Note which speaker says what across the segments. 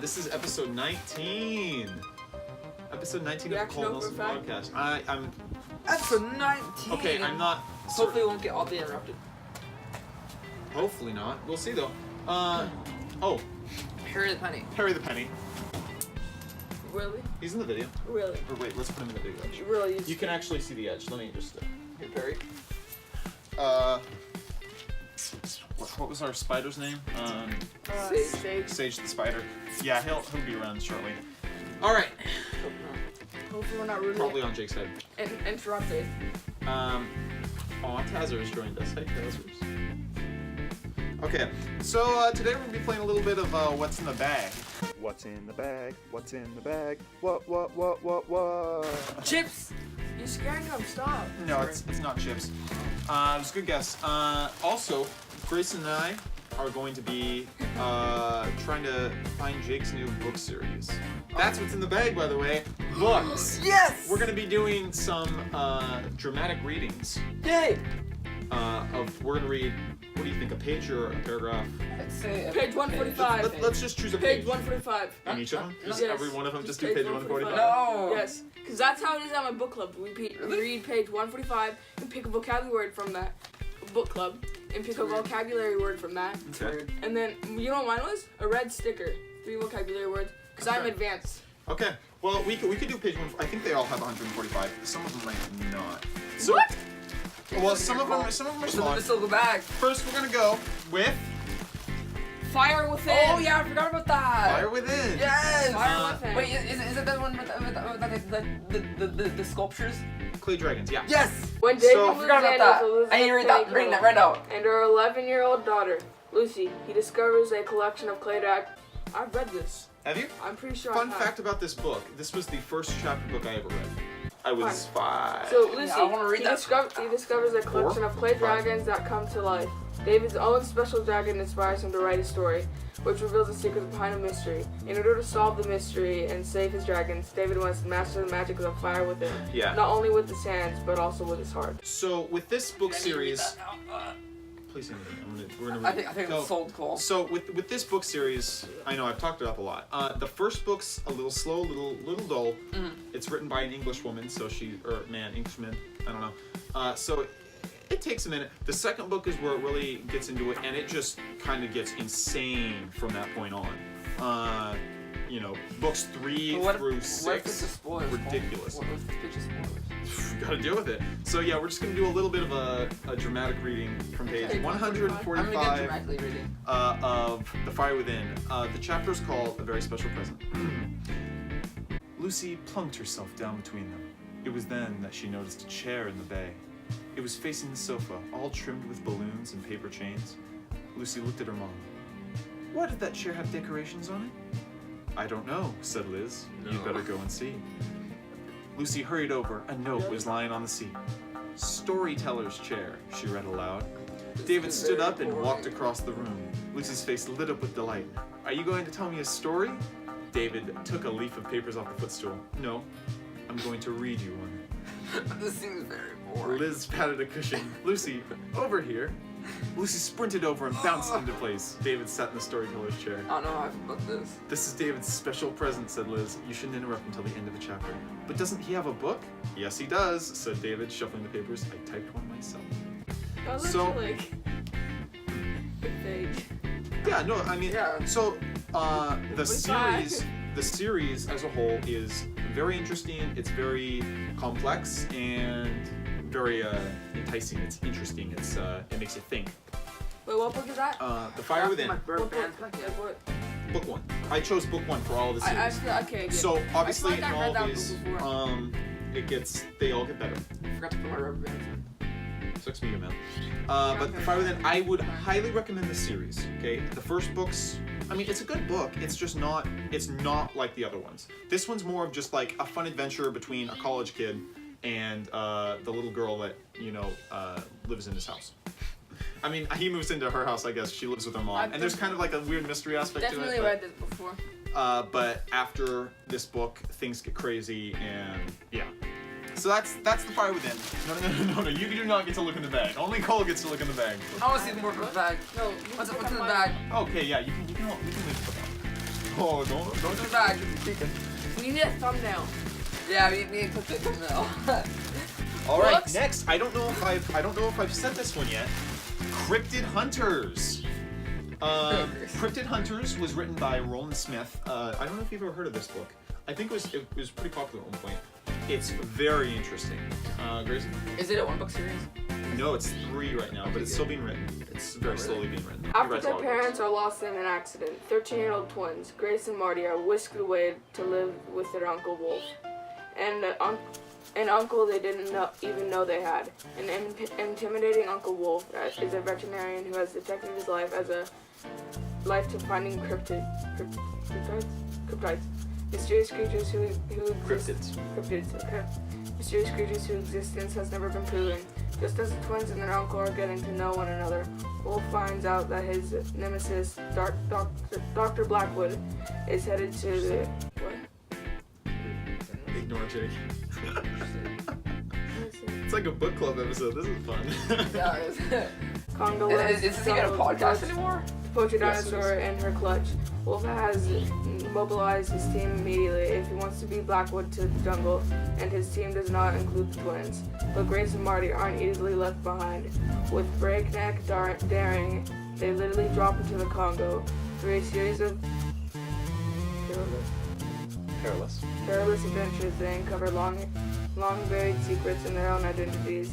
Speaker 1: This is episode 19. Episode 19 of the Cole Nelson podcast. I'm.
Speaker 2: Episode 19.
Speaker 1: Okay, I'm not.
Speaker 2: Hopefully, it won't get oddly interrupted.
Speaker 1: Hopefully not. We'll see though. Oh.
Speaker 2: Harry the Penny.
Speaker 1: Harry the Penny.
Speaker 3: Really?
Speaker 1: He's in the video.
Speaker 3: Really?
Speaker 1: Or wait, let's put him in the video.
Speaker 3: You really?
Speaker 1: You can actually see the edge. Let me just.
Speaker 2: Here, Perry.
Speaker 1: What was our spider's name?
Speaker 3: Sage.
Speaker 1: Sage the spider. Yeah, he'll be around shortly. All right.
Speaker 3: Hopefully we're not rude.
Speaker 1: Probably on Jake's head.
Speaker 3: Interrupted.
Speaker 1: Tazer's joined us. Hey, Tazers. Okay, so today we're gonna be playing a little bit of What's in the Bag. What's in the bag? What's in the bag? What?
Speaker 3: Chips! You're scaring them, stop.
Speaker 1: No, it's not chips. It was a good guess. Also, Grace and I are going to be trying to find Jake's new book series. That's what's in the bag, by the way. Books!
Speaker 2: Yes!
Speaker 1: We're gonna be doing some dramatic readings.
Speaker 2: Yay!
Speaker 1: We're gonna read, what do you think, a page or a paragraph?
Speaker 2: I'd say
Speaker 3: Page 145.
Speaker 1: Let's just choose a page.
Speaker 3: Page 145.
Speaker 1: In each of them? Just
Speaker 3: Yes.
Speaker 1: every one of them, just do
Speaker 3: Page
Speaker 1: page 145?
Speaker 2: No!
Speaker 3: Yes, because that's how it is at my book club. We read page 145 and pick a vocabulary word from that book club and pick a vocabulary word from that.
Speaker 1: Okay.
Speaker 3: And then, you know what mine was? A red sticker. 3 vocabulary words. Because I'm advanced.
Speaker 1: Okay. Well, we could do page 1. I think they all have 145. Some of them might not. So,
Speaker 3: What?
Speaker 1: well, some of them are small.
Speaker 2: This will go back.
Speaker 1: First, we're gonna go with
Speaker 3: Fire Within.
Speaker 2: Oh yeah, I forgot about that.
Speaker 1: Fire Within.
Speaker 2: Yes.
Speaker 3: Fire Within.
Speaker 2: Wait, is it that one with the sculptures?
Speaker 1: Clay Dragons, yeah.
Speaker 2: Yes.
Speaker 3: When David
Speaker 1: So-
Speaker 3: moves
Speaker 2: Forgot about
Speaker 3: in
Speaker 2: that.
Speaker 3: with Elizabeth
Speaker 2: I need to read that.
Speaker 3: Penny
Speaker 2: Reading that
Speaker 3: Cole
Speaker 2: right now.
Speaker 3: and her 11-year-old daughter, Lucy, he discovers a collection of clay dragons. I've read this.
Speaker 1: Have you?
Speaker 3: I'm pretty sure
Speaker 1: Fun
Speaker 3: I have.
Speaker 1: fact about this book. This was the first chapter book I ever read. I was 5.
Speaker 3: So Lucy,
Speaker 2: I wanna read
Speaker 3: he,
Speaker 2: that.
Speaker 3: he discovers a collection of clay dragons that come to life. David's own special dragon inspires him to write a story, which reveals the secrets behind a mystery. In order to solve the mystery and save his dragons, David wants to master the magic of the fire within.
Speaker 1: Yeah.
Speaker 3: Not only with his hands, but also with his heart.
Speaker 1: So with this book series, please hand it in. We're gonna read.
Speaker 2: I think
Speaker 1: No.
Speaker 2: it's sold Cole.
Speaker 1: So with this book series, I know I've talked it up a lot. The first book's a little slow, little dull. It's written by an English woman, Englishman, I don't know. So it takes a minute. The second book is where it really gets into it, and it just kind of gets insane from that point on. Books 3 through 6,
Speaker 2: What if it's a spoiler?
Speaker 1: ridiculous.
Speaker 2: What if it's just spoilers?
Speaker 1: Gotta deal with it. So yeah, we're just gonna do a little bit of a dramatic reading from page
Speaker 3: Okay,
Speaker 1: 145
Speaker 2: I'm gonna get dramatically reading.
Speaker 1: of The Fire Within. The chapter is called A Very Special Present. Lucy plunked herself down between them. It was then that she noticed a chair in the bay. It was facing the sofa, all trimmed with balloons and paper chains. Lucy looked at her mom. Why did that chair have decorations on it? I don't know, said Liz. You'd better go and see. Lucy hurried over. A note was lying on the seat. Storyteller's chair, she read aloud. David stood up and walked across the room. Lucy's face lit up with delight. Are you going to tell me a story? David took a leaf of papers off the footstool. No, I'm going to read you one.
Speaker 2: This seems very boring.
Speaker 1: Liz patted a cushion. Lucy, over here. Lucy sprinted over and bounced into place. David sat in the storyteller's chair.
Speaker 2: I don't know how I feel about this.
Speaker 1: This is David's special present, said Liz. You shouldn't interrupt until the end of the chapter. But doesn't he have a book? Yes, he does, said David, shuffling the papers. I typed one myself.
Speaker 3: That was
Speaker 1: So-
Speaker 3: like big page.
Speaker 1: Yeah, no, I mean,
Speaker 2: Yeah.
Speaker 1: so the
Speaker 3: Bye.
Speaker 1: series as a whole is very interesting. It's very complex and very enticing. It's interesting. It makes you think.
Speaker 3: Wait, what book is that?
Speaker 1: The Fire Within,
Speaker 2: My bird
Speaker 3: What
Speaker 2: band.
Speaker 3: book? Yeah, what?
Speaker 1: book 1. I chose book 1 for all of the series.
Speaker 3: I feel okay. Good.
Speaker 1: So obviously
Speaker 3: I
Speaker 1: in
Speaker 3: feel like I
Speaker 1: all
Speaker 3: read that
Speaker 1: these,
Speaker 3: book before.
Speaker 1: they all get better.
Speaker 2: I forgot to put my rubber bands in.
Speaker 1: Sucks me, man. But The Fire Within, I would highly recommend the series. Okay, the first book's, I mean, it's a good book. It's just not, it's not like the other ones. This one's more of just like a fun adventure between a college kid and the little girl that lives in his house. I mean, he moves into her house, I guess. She lives with her mom, and there's kind of like a weird mystery aspect to it.
Speaker 3: Definitely read this before.
Speaker 1: But after this book, things get crazy, and yeah. So that's The Fire Within. No. You do not get to look in the bag. Only Cole gets to look in the bag.
Speaker 2: I want to see more from the bag.
Speaker 3: No,
Speaker 2: What's in the bag?
Speaker 1: Okay, yeah, we can leave the book out. Oh, don't
Speaker 2: Put it back.
Speaker 3: We need a thumbnail.
Speaker 2: Yeah, we need to put it in the middle.
Speaker 1: All right,
Speaker 2: Books?
Speaker 1: next. I don't know if I've said this one yet. Cryptid Hunters. Cryptid Hunters was written by Roland Smith. I don't know if you've ever heard of this book. I think it was pretty popular at one point. It's very interesting. Grayson?
Speaker 2: Is it a one-book series?
Speaker 1: No, it's 3 right now, but it's still being written. It's very slowly being written. He
Speaker 3: After
Speaker 1: writes a
Speaker 3: their
Speaker 1: lot of books.
Speaker 3: parents are lost in an accident, 13-year-old twins, Grace and Marty, are whisked away to live with their Uncle Wolf. And an uncle they didn't even know they had. An intimidating Uncle Wolf is a veterinarian who has dedicated his life to finding cryptids. Mysterious creatures who exist. Cryptids, okay. Mysterious creatures whose existence has never been proven. Just as the twins and their uncle are getting to know one another, Wolf finds out that his nemesis, Dr. Blackwood, is headed to the... What?
Speaker 1: Ignore Jake. It's like a book club episode. This is fun.
Speaker 2: Yeah, it is.
Speaker 3: Congo
Speaker 2: Is this even a podcast anymore?
Speaker 3: To poach a
Speaker 1: Yes, it
Speaker 3: dinosaur in her clutch. Wolf has mobilized his team immediately if he wants to beat Blackwood to the jungle, and his team does not include the twins. But Grace and Marty aren't easily left behind. With breakneck daring, they literally drop into the Congo through a series of perilous adventures. They uncover long buried secrets in their own identities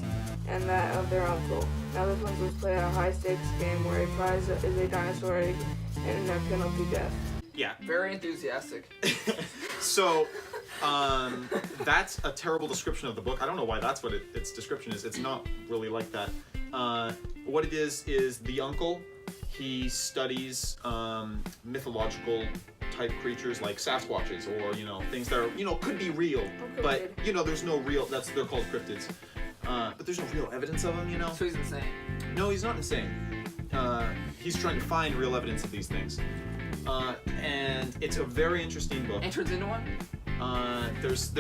Speaker 3: and that of their uncle. Now the twins will play a high-stakes game where a prize is a dinosaur egg and a penalty death.
Speaker 1: Yeah.
Speaker 2: Very enthusiastic.
Speaker 1: So, that's a terrible description of the book. I don't know why that's what its description is. It's not really like that. What it is the uncle. He studies mythological type creatures like Sasquatches or, things that are, could be real. But, there's no real, they're called cryptids. But there's no real evidence of them,
Speaker 2: So he's insane.
Speaker 1: No, he's not insane. He's trying to find real evidence of these things. And it's a very interesting book.
Speaker 2: And turns into one?
Speaker 1: There's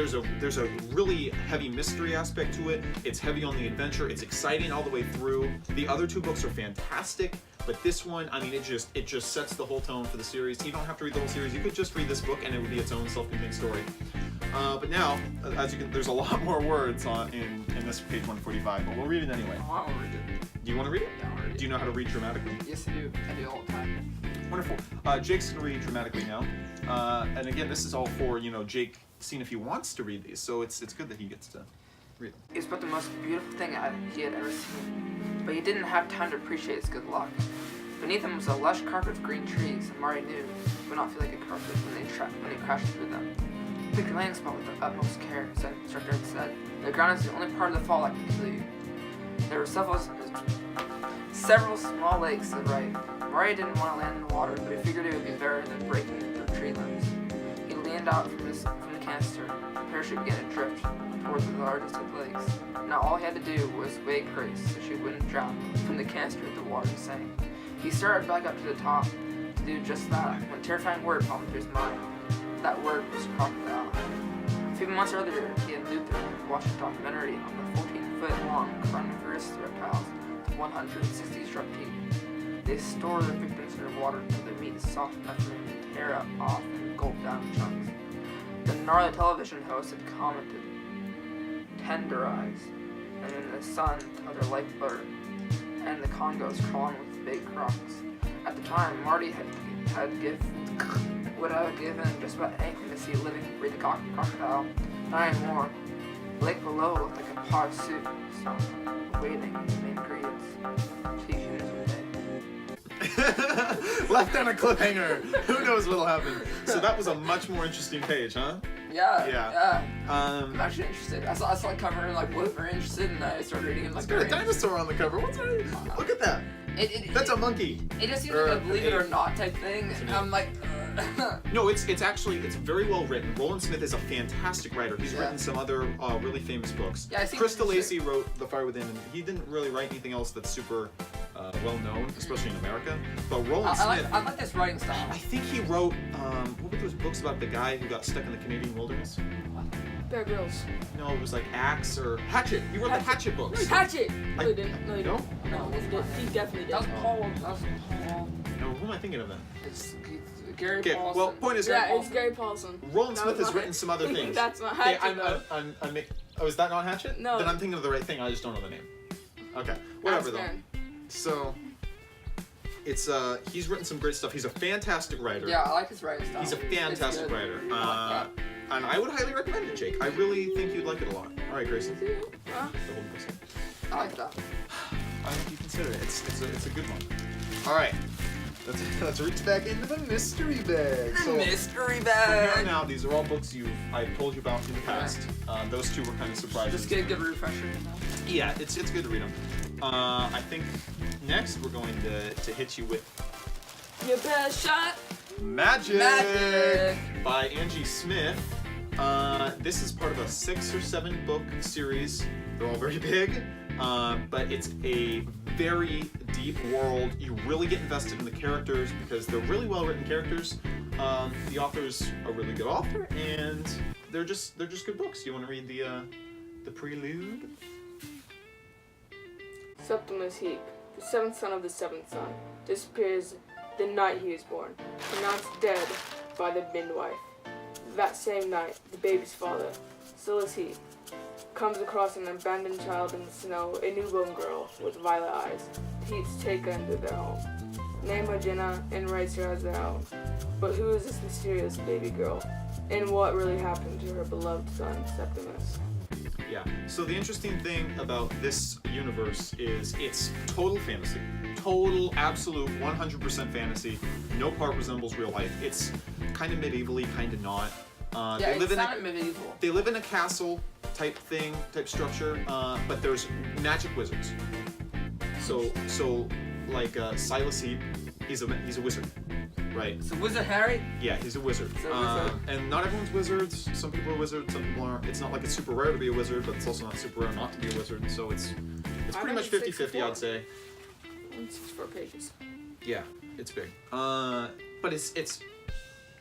Speaker 1: a really heavy mystery aspect to it. It's heavy on the adventure. It's exciting all the way through. The other 2 books are fantastic, but this one, it just sets the whole tone for the series. You don't have to read the whole series. You could just read this book and it would be its own self-contained story. But now, there's a lot more words in this page 145, but we'll read it anyway.
Speaker 2: Oh, I'll read it.
Speaker 1: Do you want to read it?
Speaker 2: Yeah, I'll read it.
Speaker 1: Do you know how to read dramatically?
Speaker 2: Yes, I do. I do all the time.
Speaker 1: Wonderful. Jake's going to read dramatically now. And again, this is all for, Jake seeing if he wants to read these, so it's good that he gets to read them.
Speaker 2: It was about the most beautiful thing he had ever seen, but he didn't have time to appreciate its good luck. Beneath him was a lush carpet of green trees, and Marty knew it would not feel like a carpet when he crashed through them. Pick your landing spot with the utmost care, the instructor had said. The ground is the only part of the fall that can kill you. There were several small lakes to the right. Marty didn't want to land in the water, but he figured it would be better than breaking through tree limbs. He leaned out from the canister. The parachute began to drift towards the largest of the lakes. Now all he had to do was wake Grace so she wouldn't drown from the canister as the water sank. He started back up to the top to do just that when a terrifying word popped into his mind. That word was crocodile. A few months earlier, he and Luther watched a documentary on the 14-foot-long carnivorous reptiles with 160 sharp teeth. They store their victims underwater until their meat is soft enough for them to tear off and gulp down in chunks. The gnarly television host had commented, "Tender eyes," and in the sun, other like butter, and the Congos crawling with big crocs. At the time, Marty would have given just about anything to see a living, breathing crocodile. Not anymore. The lake below looked like a pot of soup, so waiting for main ingredients. 2 humans a day.
Speaker 1: Left on a cliffhanger. Who knows what'll happen? So that was a much more interesting page, huh?
Speaker 2: Yeah. I'm actually interested. I saw the cover and was very interested, and I started reading it.
Speaker 1: It's got a dinosaur on the cover. What's that? Look at that. That's a monkey.
Speaker 2: It just seems like a believe it or not type thing. And I'm like,
Speaker 1: No, it's very well written. Roland Smith is a fantastic writer. He's written some other really famous books.
Speaker 2: Yeah, I see.
Speaker 1: Chris DeLacy wrote The Fire Within, and he didn't really write anything else that's super well known, especially in America. But Roland Smith,
Speaker 2: I like this writing style.
Speaker 1: I think he wrote what were those books about the guy who got stuck in the Canadian wilderness?
Speaker 3: Bear Grylls.
Speaker 1: No, it was like Axe or Hatchet. He wrote the Hatchet books.
Speaker 3: Hatchet! No, he didn't. No, he
Speaker 1: No?
Speaker 3: didn't. No, he definitely did.
Speaker 2: That was Paul.
Speaker 1: No, who am I thinking of then?
Speaker 2: It's Gary
Speaker 1: Okay,
Speaker 2: Paulson.
Speaker 1: well, point is,
Speaker 3: Yeah, it's Gary Paulson.
Speaker 1: Roland
Speaker 3: That
Speaker 1: Smith
Speaker 3: was
Speaker 1: has
Speaker 3: my-
Speaker 1: written some other things.
Speaker 3: That's not
Speaker 1: Okay,
Speaker 3: Hatchet.
Speaker 1: oh, is that not Hatchet?
Speaker 3: No.
Speaker 1: Then I'm thinking of the right thing. I just don't know the name. Okay, whatever though.
Speaker 3: X-Men.
Speaker 1: So, it's he's written some great stuff. He's a fantastic writer.
Speaker 2: Yeah, I like his writing style.
Speaker 1: He's a fantastic
Speaker 2: It's good.
Speaker 1: writer.
Speaker 2: I like
Speaker 1: And I would highly recommend it, Jake. I really think you'd like it a lot. All right, Grayson.
Speaker 3: Huh?
Speaker 1: The whole person.
Speaker 2: that. I like that.
Speaker 1: I think you consider it. It's a good one. All right. Let's reach back into the mystery bag. So,
Speaker 2: Mystery
Speaker 1: from here
Speaker 2: bag.
Speaker 1: on out, these are all books I've told you about in the past. Those two were kind of surprises.
Speaker 2: Just get a good refresher.
Speaker 1: Yeah, it's good to read them. I think next we're going to hit you with
Speaker 3: Your best shot.
Speaker 1: Magyk by Angie Smith. This is part of a 6 or 7 book series. They're all very big, but it's a very deep world. You really get invested in the characters because they're really well written characters. The author's a really good author, and they're just good books. You want to read the prelude?
Speaker 3: Septimus Heap, the seventh son of the seventh son, disappears the night he was born, pronounced dead by the midwife. That same night, the baby's father, still as he, comes across an abandoned child in the snow, a newborn girl with violet eyes. The Heaps take her into their home, name her Jenna, and raise her as their own. But who is this mysterious baby girl, and what really happened to her beloved son, Septimus?
Speaker 1: Yeah. So the interesting thing about this universe is it's total fantasy. Total, absolute, 100% fantasy. No part resembles real life. It's kind of medievally, kind of not.
Speaker 2: Yeah, it's not medieval.
Speaker 1: They live in a castle type structure, but there's magic wizards. So like Silas Heap, he's a wizard, right?
Speaker 2: So Wizard Harry?
Speaker 1: Yeah, he's a wizard.
Speaker 2: He's a wizard.
Speaker 1: And not everyone's wizards. Some people are wizards, some people aren't. It's not like it's super rare to be a wizard, but it's also not super rare not to be a wizard. So it's pretty much 50-50, I'd say.
Speaker 3: 164 pages.
Speaker 1: Yeah, it's big. But it's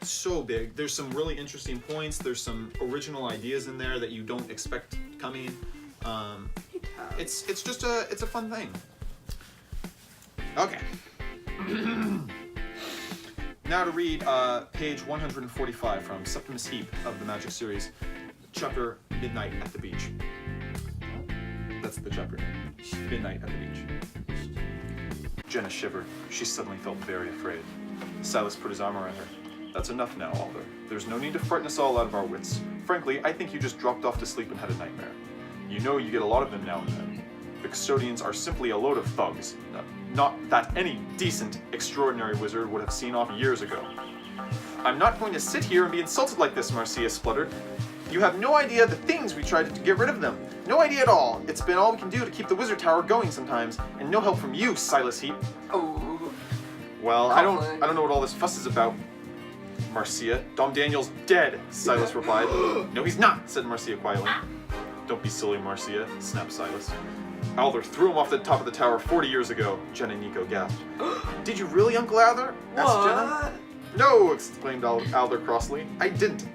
Speaker 1: so big. There's some really interesting points. There's some original ideas in there that you don't expect coming. It's just a fun thing. Okay. Now to read page 145 from Septimus Heap of the Magyk series, chapter Midnight at the Beach. That's the chapter name. Midnight at the Beach. Jenna shivered. She suddenly felt very afraid. Silas put his arm around her. That's enough now, Alder. There's no need to frighten us all out of our wits. Frankly, I think you just dropped off to sleep and had a nightmare. You know you get a lot of them now and then. The custodians are simply a load of thugs. Not that any decent, extraordinary wizard would have seen off years ago. I'm not going to sit here and be insulted like this, Marcia spluttered. You have no idea the things we tried to get rid of them. No idea at all. It's been all we can do to keep the wizard tower going sometimes, and no help from you, Silas Heap.
Speaker 2: Oh.
Speaker 1: Well, I don't know what all this fuss is about, Marcia. Dom Daniel's dead, Silas replied. No, he's not, said Marcia quietly. Don't be silly, Marcia, snapped Silas. Alder threw him off the top of the tower 40 years ago, Jenna and Nico gasped. Did you really, Uncle Alder? asked Jenna. No, exclaimed Alder crossly. I didn't.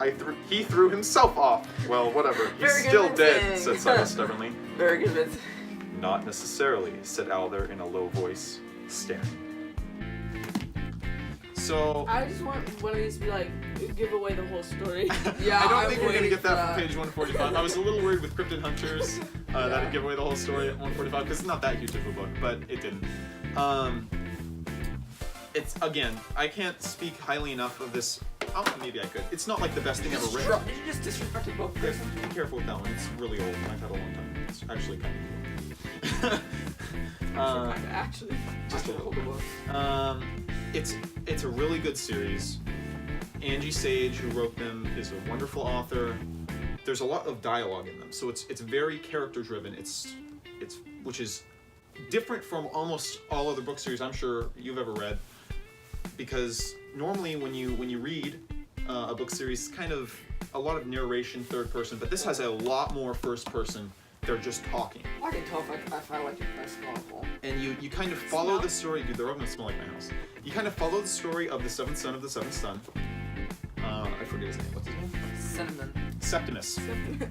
Speaker 1: He threw himself off. Well, whatever. He's still dead, said Silas stubbornly.
Speaker 2: Very convincing.
Speaker 1: Not necessarily, said Alder in a low voice, staring. So
Speaker 3: I just want one of these to be like, give away the whole story.
Speaker 2: Yeah,
Speaker 1: I don't
Speaker 2: I'm
Speaker 1: think we're gonna
Speaker 2: waiting
Speaker 1: get that
Speaker 2: for
Speaker 1: from page 145. I was a little worried with Cryptid Hunters that'd give away the whole story at 145 because it's not that huge of a book, but it didn't. It's again, I can't speak highly enough of this. Oh, maybe I could. It's not like the best thing ever written.
Speaker 2: Did you just disrespect the book?
Speaker 1: Be careful with that one. It's really old. I've had a long time. It's actually kind of cool.
Speaker 3: Actually.
Speaker 1: Just a little bit. It's a really good series. Angie Sage, who wrote them, is a wonderful author. There's a lot of dialogue in them, so it's very character driven. It's which is different from almost all other book series I'm sure you've ever read, because normally when you read a book series, it's kind of a lot of narration, third person, but this has a lot more first person. They're just talking.
Speaker 2: I can tell if I like it if I smell alcohol.
Speaker 1: And you kind of follow the story. Dude, they're all gonna smell like my house. You kind of follow the story of the seventh son of the seventh son. I forget his name. What's his name? Septimus.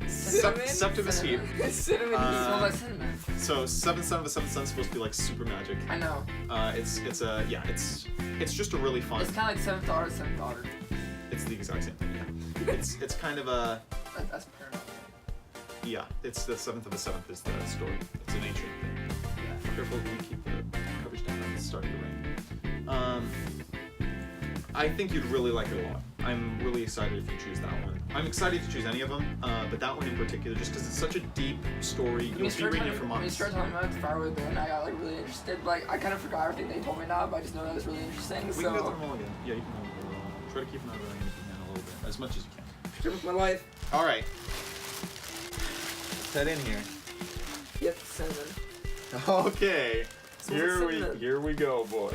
Speaker 3: Cinnamon?
Speaker 1: Septimus Heap.
Speaker 3: Cinnamon.
Speaker 2: Smell like cinnamon.
Speaker 1: So seventh son of the seventh son is supposed to be like super magic.
Speaker 2: I know.
Speaker 1: It's just a really fun.
Speaker 2: It's kind of like seventh daughter, seventh daughter.
Speaker 1: It's the exact same thing. Yeah. it's kind of a
Speaker 2: That's paranormal.
Speaker 1: yeah. It's the seventh of the seventh is the story. It's an ancient thing.
Speaker 2: Yeah.
Speaker 1: Careful, we keep the coverage down. It's starting to rain. I think you'd really like it a lot. I'm really excited if you choose that one. I'm excited to choose any of them, but that one in particular, just because it's such a deep story. You'll be reading it for
Speaker 2: When you
Speaker 1: months.
Speaker 2: started talking about the Fireway Band, I got like really interested. Like I kind of forgot everything they told me now, but I just know that was really interesting.
Speaker 1: We
Speaker 2: So
Speaker 1: can go through them all again. Yeah, you can go through them all. Try to keep an eye on it if you can a little bit, as much as you can.
Speaker 2: shit with my life.
Speaker 1: All right. Let's head in here.
Speaker 2: Yes, cinnamon.
Speaker 1: Okay.
Speaker 2: Smells like cinnamon.
Speaker 1: Here we go, boys.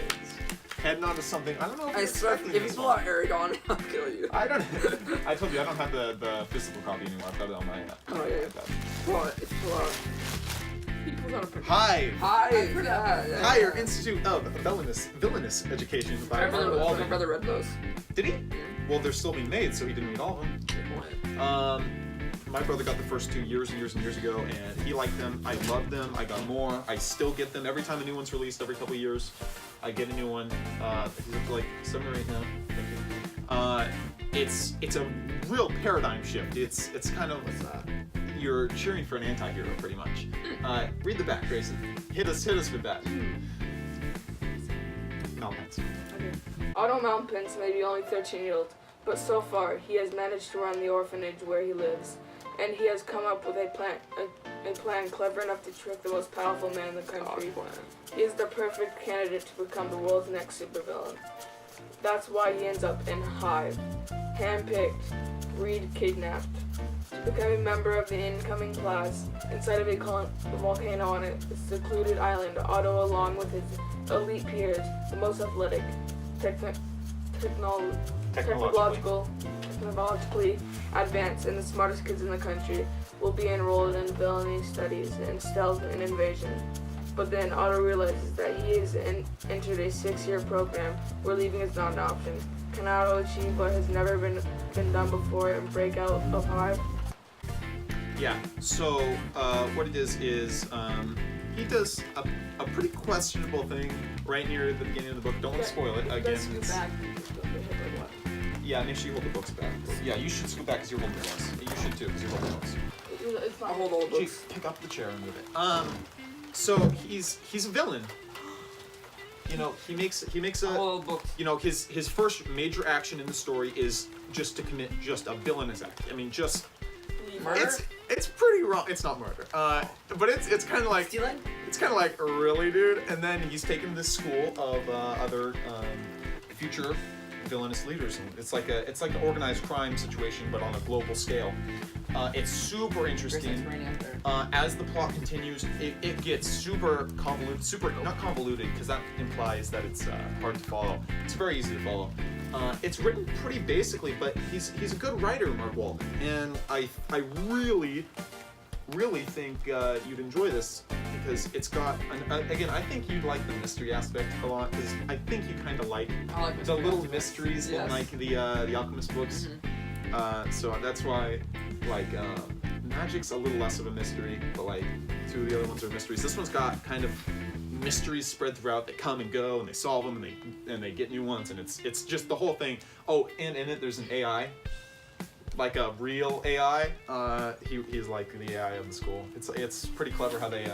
Speaker 1: Heading on to something. I don't know if
Speaker 2: I
Speaker 1: you're
Speaker 2: swear,
Speaker 1: expecting
Speaker 2: if you
Speaker 1: this
Speaker 2: pull
Speaker 1: one.
Speaker 2: out Aragon, I'll kill you.
Speaker 1: I don't. I told you I don't have the physical copy anymore. I've got it on my.
Speaker 2: Oh, yeah. Pull out. If you pull out.
Speaker 3: He pulls out a pretty.
Speaker 1: Hive.
Speaker 2: Hi.
Speaker 3: Yeah.
Speaker 1: Higher Institute of Villainous Education by
Speaker 2: My brother, my
Speaker 1: Walden.
Speaker 2: brother read those.
Speaker 1: Did he? Well, they're still being made, so he didn't read all of them.
Speaker 2: Good point.
Speaker 1: My brother got the first two years and years and years ago, and he liked them. I loved them. I got more. I still get them every time a new one's released. Every couple of years, I get a new one. He's up to like 7 or 8 now. Thank you. It's a real paradigm shift. It's kind of you're cheering for an anti-hero pretty much. Read the back, Grayson. Hit us with that. Malpens.
Speaker 3: Okay. Otto Malpens may be only 13 years old, but so far he has managed to run the orphanage where he lives, and he has come up with a plan clever enough to trick the most powerful man in the country. He is the perfect candidate to become the world's next supervillain. That's why he ends up in H.I.V.E. Handpicked, Reed kidnapped. To become a member of the incoming class, inside of a volcano on a secluded island, Otto, along with his elite peers, the most athletic, technologically advanced, and the smartest kids in the country, will be enrolled in villainy studies and stealth and invasion. But then Otto realizes that he has entered a 6-year program where leaving is not an option. Can Otto achieve what has never been done before and break out of H.I.V.E?
Speaker 1: Yeah, so what it is he does a pretty questionable thing right near the beginning of the book. Don't want to spoil it. Again, it's, yeah, make sure you hold the books back. Yeah, you should scoot back because you're holding the books. You should too because you're holding the books.
Speaker 3: It's not
Speaker 2: I'll hold all the
Speaker 1: Gee,
Speaker 2: books.
Speaker 1: pick up the chair and move it. So he's a villain. You know, he makes
Speaker 2: I'll
Speaker 1: a
Speaker 2: hold all the books.
Speaker 1: you know his first major action in the story is just to commit just a villainous act. I mean, just
Speaker 2: Murder?
Speaker 1: it's pretty wrong. It's not murder. But it's kind of like
Speaker 2: Stealing?
Speaker 1: it's kind of like really, dude. And then he's taken this school of other future villainous leaders, and it's like an organized crime situation, but on a global scale. It's super interesting. As the plot continues, it gets super convoluted. Not convoluted because that implies that it's hard to follow. It's very easy to follow. It's written pretty basically, but he's a good writer, Mark Walden, and I really think you'd enjoy this because it's got again. I think you'd like the mystery aspect a lot because I think you kind of like the little mysteries in like the Alchemist books. So that's why like Magyk's a little less of a mystery, but like 2 of the other ones are mysteries. This one's got kind of mysteries spread throughout. They come and go, and they solve them, and they get new ones, and it's just the whole thing. Oh, and in it there's an AI. Like a real AI, he's like the AI of the school. It's pretty clever how they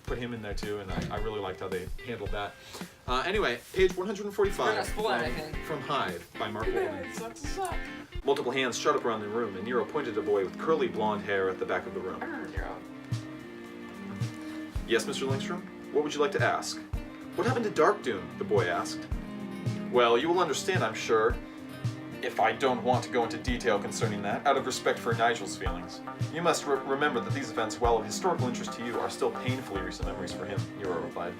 Speaker 1: put him in there too, and I really liked how they handled that. Anyway, page 145 from H.I.V.E. by Mark Walden. Multiple hands shot up around the room, and Nero pointed at a boy with curly blonde hair at the back of the room. Yes, Mr. Lindstrom? What would you like to ask? What happened to Dark Doom? The boy asked. Well, you will understand, I'm sure, if I don't want to go into detail concerning that, out of respect for Nigel's feelings. You must remember that these events, while of historical interest to you, are still painfully recent memories for him, Nero replied.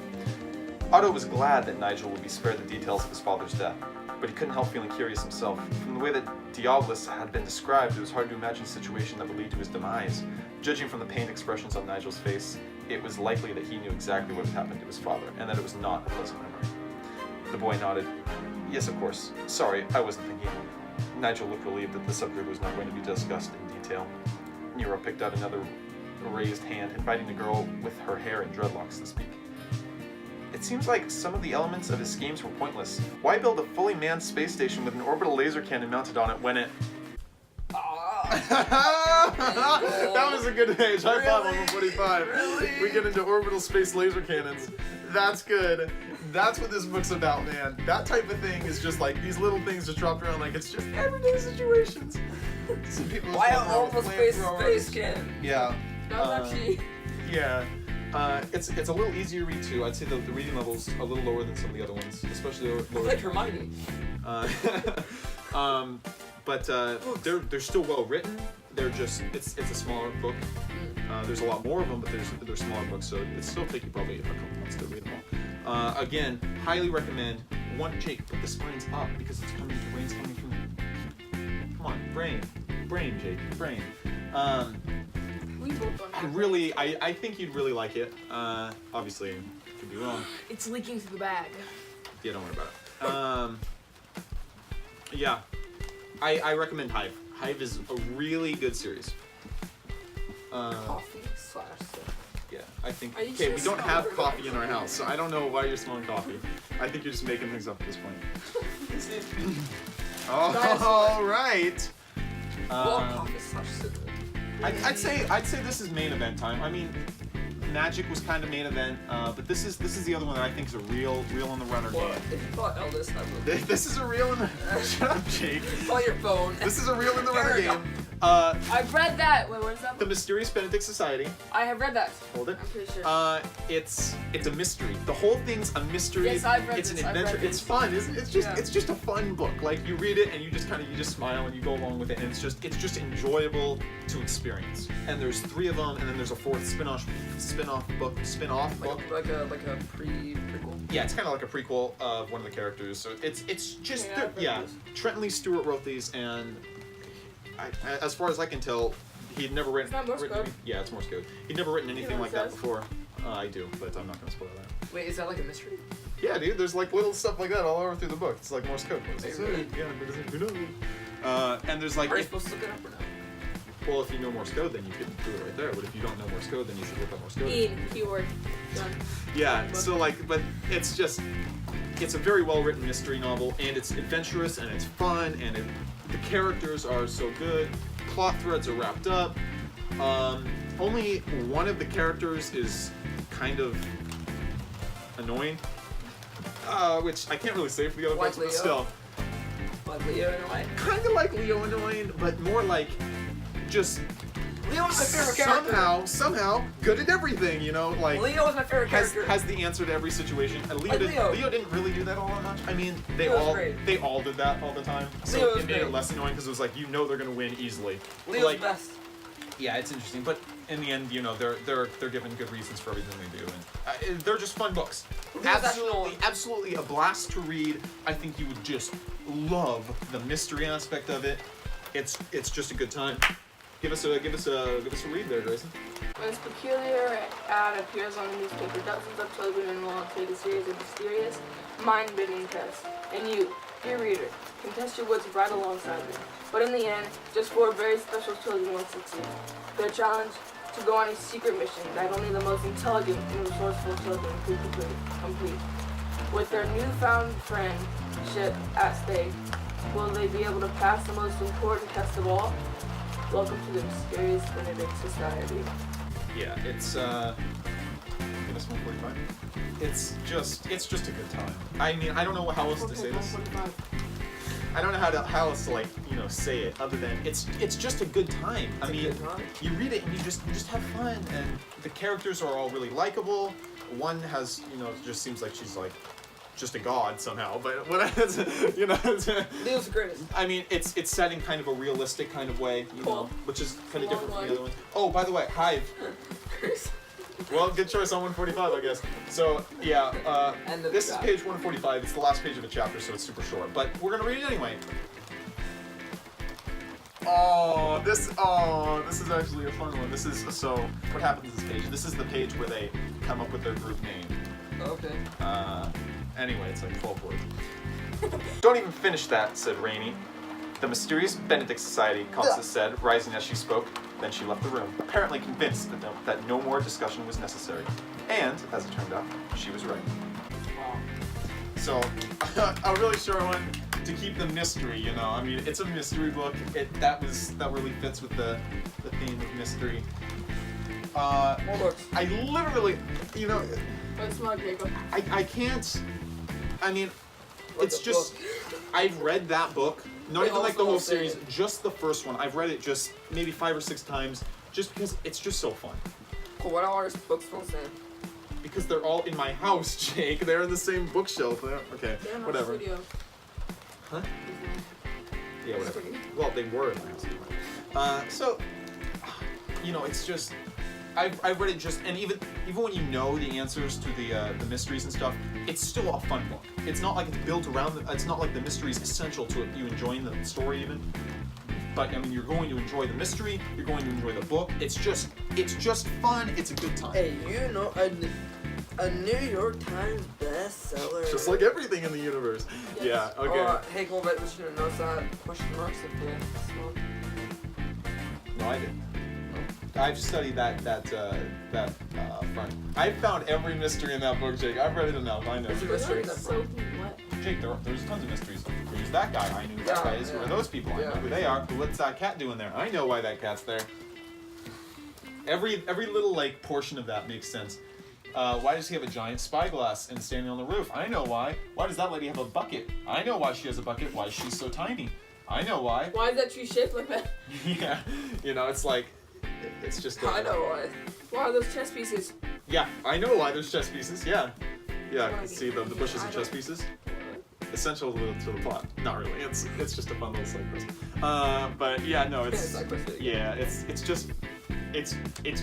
Speaker 1: Otto was glad that Nigel would be spared the details of his father's death, but he couldn't help feeling curious himself. From the way that Diabolus had been described, it was hard to imagine a situation that would lead to his demise. Judging from the pained expressions on Nigel's face, it was likely that he knew exactly what had happened to his father, and that it was not a pleasant memory. The boy nodded. Yes, of course. Sorry, I wasn't thinking. Nigel looked relieved that the subject was not going to be discussed in detail. detail. Nero picked out another raised hand, inviting the girl with her hair in dreadlocks to speak. It seems like some of the elements of his schemes were pointless. Why build a fully manned space station with an orbital laser cannon mounted on it when it... That was a good page. High five on 145.
Speaker 2: Really?
Speaker 1: We get into orbital space laser cannons. That's good. That's what this book's about, man. That type of thing is just like these little things just dropped around like it's just everyday situations. Some people
Speaker 2: Why
Speaker 1: just
Speaker 2: an orbital space cannon?
Speaker 1: Yeah.
Speaker 3: That was actually.
Speaker 1: Yeah. It's a little easier to read too. I'd say the reading level's a little lower than some of the other ones, especially lower.
Speaker 2: It's like Hermione.
Speaker 1: But they're still well written. They're just it's a smaller book. There's a lot more of them, but they're smaller books, so it still take you probably a couple months to read them all. Again, highly recommend. Jake, put the spines up because it's coming. The brain's coming from. Come on, brain, Jake, brain.
Speaker 3: We both don't have
Speaker 1: I think you'd really like it. Obviously, could be wrong.
Speaker 3: It's leaking through the bag.
Speaker 1: Yeah, don't worry about it. Yeah, I recommend H.I.V.E. H.I.V.E. is a really good series.
Speaker 2: Coffee /
Speaker 1: Yeah, I think.
Speaker 3: Are you
Speaker 1: Okay, we
Speaker 3: just
Speaker 1: don't have
Speaker 3: smelling
Speaker 1: coffee in our house, so I don't know why you're smelling coffee. I think you're just making things up at this point. All right.
Speaker 2: Well, coffee / cigarette.
Speaker 1: I'd say this is main event time. I mean, Magyk was kind of main event, but this is the other one that I think is a real on the runner
Speaker 2: Well,
Speaker 1: game.
Speaker 2: if you thought Eldest, I would.
Speaker 1: This is a real in the shut up, Jake.
Speaker 2: Call your phone.
Speaker 1: This is a real in the runner
Speaker 2: There we go.
Speaker 1: game.
Speaker 3: I've read that. Wait, what is that?
Speaker 1: The Mysterious Benedict Society.
Speaker 3: I have read that.
Speaker 1: Hold it.
Speaker 3: I'm pretty sure.
Speaker 1: It's a mystery. The whole thing's a mystery.
Speaker 3: Yes, I've read
Speaker 1: It's
Speaker 3: this.
Speaker 1: an
Speaker 3: I've read
Speaker 1: adventure.
Speaker 3: this.
Speaker 1: It's fun, isn't it?
Speaker 3: Yeah.
Speaker 1: It's just a fun book. Like you read it and you just smile and you go along with it, and it's just enjoyable to experience. And there's 3 of them, and then there's a 4th spin-off book.
Speaker 2: Like a prequel.
Speaker 1: Yeah, it's kind of like a prequel of one of the characters. So it's just
Speaker 3: Yeah, I've read
Speaker 1: yeah.
Speaker 3: this.
Speaker 1: Trenton Stewart wrote these, and as far as I can tell, he'd never written.
Speaker 3: It's not Morse
Speaker 1: written
Speaker 3: code.
Speaker 1: Yeah, it's Morse code. He'd never written anything
Speaker 3: know
Speaker 1: like
Speaker 3: what
Speaker 1: that
Speaker 3: it says?
Speaker 1: before. I do, but I'm not gonna spoil that.
Speaker 2: Wait, is that like a mystery?
Speaker 1: Yeah, dude, there's like little stuff like that all over through the book. It's like Morse code. What does it
Speaker 2: Wait, really?
Speaker 1: say? Yeah, but who knows? And there's like,
Speaker 2: Are you supposed to look it up or not?
Speaker 1: well, if you know Morse code, then you can do it right there. But if you don't know Morse code, then you should look up Morse code.
Speaker 3: Keyword. Done.
Speaker 1: Yeah, so like, but it's a very well written mystery novel, and it's adventurous and it's fun, and the characters are so good. Plot threads are wrapped up. Only one of the characters is kind of annoying, which I can't really say for the other
Speaker 2: Like
Speaker 1: books, but
Speaker 2: Leo?
Speaker 1: still.
Speaker 2: Like Leo in a way?
Speaker 1: Kind of like Leo annoying, but more like just
Speaker 2: Leo was my favorite character.
Speaker 1: somehow good at everything, you know, like
Speaker 2: Leo was my favorite character.
Speaker 1: has the answer to every situation. And
Speaker 2: Like Leo.
Speaker 1: Leo didn't really do that all that much. I mean, they
Speaker 2: Leo's
Speaker 1: all
Speaker 2: great.
Speaker 1: did that all the time. So
Speaker 2: Leo's
Speaker 1: it made it
Speaker 2: great.
Speaker 1: less annoying because it was like you know they're gonna win easily.
Speaker 2: Leo's
Speaker 1: like,
Speaker 2: best.
Speaker 1: yeah, it's interesting, but in the end, you know, they're given good reasons for everything they do, and they're just fun books. Absolutely a blast to read. I think you would just love the mystery aspect of it. It's just a good time. Give us a read there, Grayson.
Speaker 3: When this peculiar ad appears on the newspaper, dozens of children and will take a series of mysterious, mind-bending tests. And you, dear reader, can test your wits right alongside them. But in the end, just 4 very special children will succeed. Their challenge to go on a secret mission that only the most intelligent and resourceful children could complete. With their newfound friendship at stake, will they be able to pass the most important test of all? Welcome to the Mysterious Benedict Society.
Speaker 1: Yeah, it's give us 145. It's just a good time. I mean, I don't know how else to say this. I don't know how else to like, you know, say it other than it's just a good time. I mean, you read it and you just have fun, and the characters are all really likable. One has, you know, it just seems like she's like just a god somehow, but what you know.
Speaker 2: Leo's the greatest.
Speaker 1: I mean, it's set in kind of a realistic kind of way, you know, which is kind of different from the other ones. Oh, by the way, H.I.V.E. Well, good choice on 145, I guess. So, yeah, this is page 145. It's the last page of a chapter, so it's super short. But we're going to read it anyway. This is actually a fun one. So, what happens in this page? This is the page where they come up with their group name.
Speaker 2: Okay.
Speaker 1: Anyway, it's like 12 words. Don't even finish that, said Rainey. The mysterious Benedict Society, Constance said, rising as she spoke. Then she left the room, apparently convinced that no more discussion was necessary. And, as it turned out, she was right.
Speaker 2: Wow.
Speaker 1: So, a really short one to keep the mystery, you know. I mean, it's a mystery book. That really fits with the theme of mystery.
Speaker 2: More books.
Speaker 1: I literally, you know,
Speaker 3: What's Magyk?
Speaker 1: I can't. I mean,
Speaker 2: What's
Speaker 1: it's
Speaker 2: the
Speaker 1: just. I've read that book. Not
Speaker 2: Wait,
Speaker 1: even like the
Speaker 2: also
Speaker 1: whole
Speaker 2: say-
Speaker 1: series, just the first one. I've read it just maybe 5 or 6 times, just because it's just so fun.
Speaker 2: Cool, what are our books supposed to say?
Speaker 1: Because they're all in my house, Jake. They're in the same bookshelf. Okay,
Speaker 3: They're in my
Speaker 1: whatever.
Speaker 3: studio.
Speaker 1: Huh?
Speaker 3: He's
Speaker 1: Yeah,
Speaker 3: not.
Speaker 1: whatever.
Speaker 3: Studio.
Speaker 1: Well, they were in my house anyway. So, you know, it's just. I've read it just, and even when you know the answers to the mysteries and stuff, it's still a fun book. It's not like it's built around. It's not like the mystery is essential to you enjoying the story even. But I mean, you're going to enjoy the mystery. You're going to enjoy the book. It's just fun. It's a good time.
Speaker 2: Hey, you know, a New York Times bestseller.
Speaker 1: Just like everything in the universe.
Speaker 3: Yes.
Speaker 1: Yeah. Okay.
Speaker 2: Hey, cool, but we should have noticed that question marks at the smoke.
Speaker 1: No, I didn't. I've studied that front. I've found every mystery in that book, Jake. I've read it enough. I know.
Speaker 2: There's a mystery in that
Speaker 3: So
Speaker 2: front.
Speaker 3: what?
Speaker 1: Jake, there's tons of mysteries. Who's that guy? I knew who that guy is. Who are those people? I know who they are. What's that cat doing there? I know why that cat's there. Every little like portion of that makes sense. Why does he have a giant spyglass and standing on the roof? I know why. Why does that lady have a bucket? I know why she has a bucket. Why is she so tiny? I know why.
Speaker 3: Why is that tree shaped like that?
Speaker 1: Yeah, you know, it's like, it's just.
Speaker 2: I know why.
Speaker 3: Why are those chess pieces?
Speaker 1: Yeah, I know why there's chess pieces. Yeah, see the bushes and chess pieces. Essential to the plot. Not really. It's just a fun little side quest. But yeah, no, it's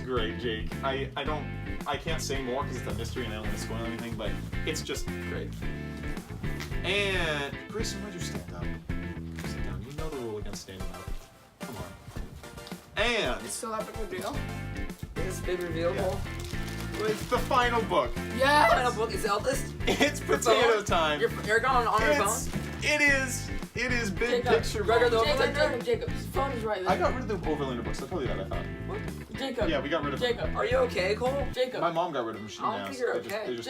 Speaker 1: great, Jake. I can't say more because it's a mystery and I don't want to spoil anything. But it's just great. And Grayson, why'd you stand up? Sit down. You know the rule against standing up. Come on. And
Speaker 3: It's still epic reveal.
Speaker 2: Is this big reveal,
Speaker 1: Yeah.
Speaker 2: Cole?
Speaker 1: it's the final book.
Speaker 3: Yes!
Speaker 2: Final book is Eldest.
Speaker 1: It's potato time.
Speaker 2: You're going on your phone.
Speaker 1: It is big
Speaker 3: Jacob,
Speaker 1: picture.
Speaker 2: Gregor,
Speaker 1: book.
Speaker 3: Jacob's phone is right there.
Speaker 1: I got rid of the Overlander books. I told you that, I thought.
Speaker 3: Jacob.
Speaker 1: Yeah, we got rid of them.
Speaker 3: Jacob.
Speaker 2: Are you okay, Cole?
Speaker 3: Jacob.
Speaker 1: My mom got rid of them. She
Speaker 2: I don't
Speaker 1: didn't
Speaker 2: think you're
Speaker 1: ask. They
Speaker 2: okay.
Speaker 1: just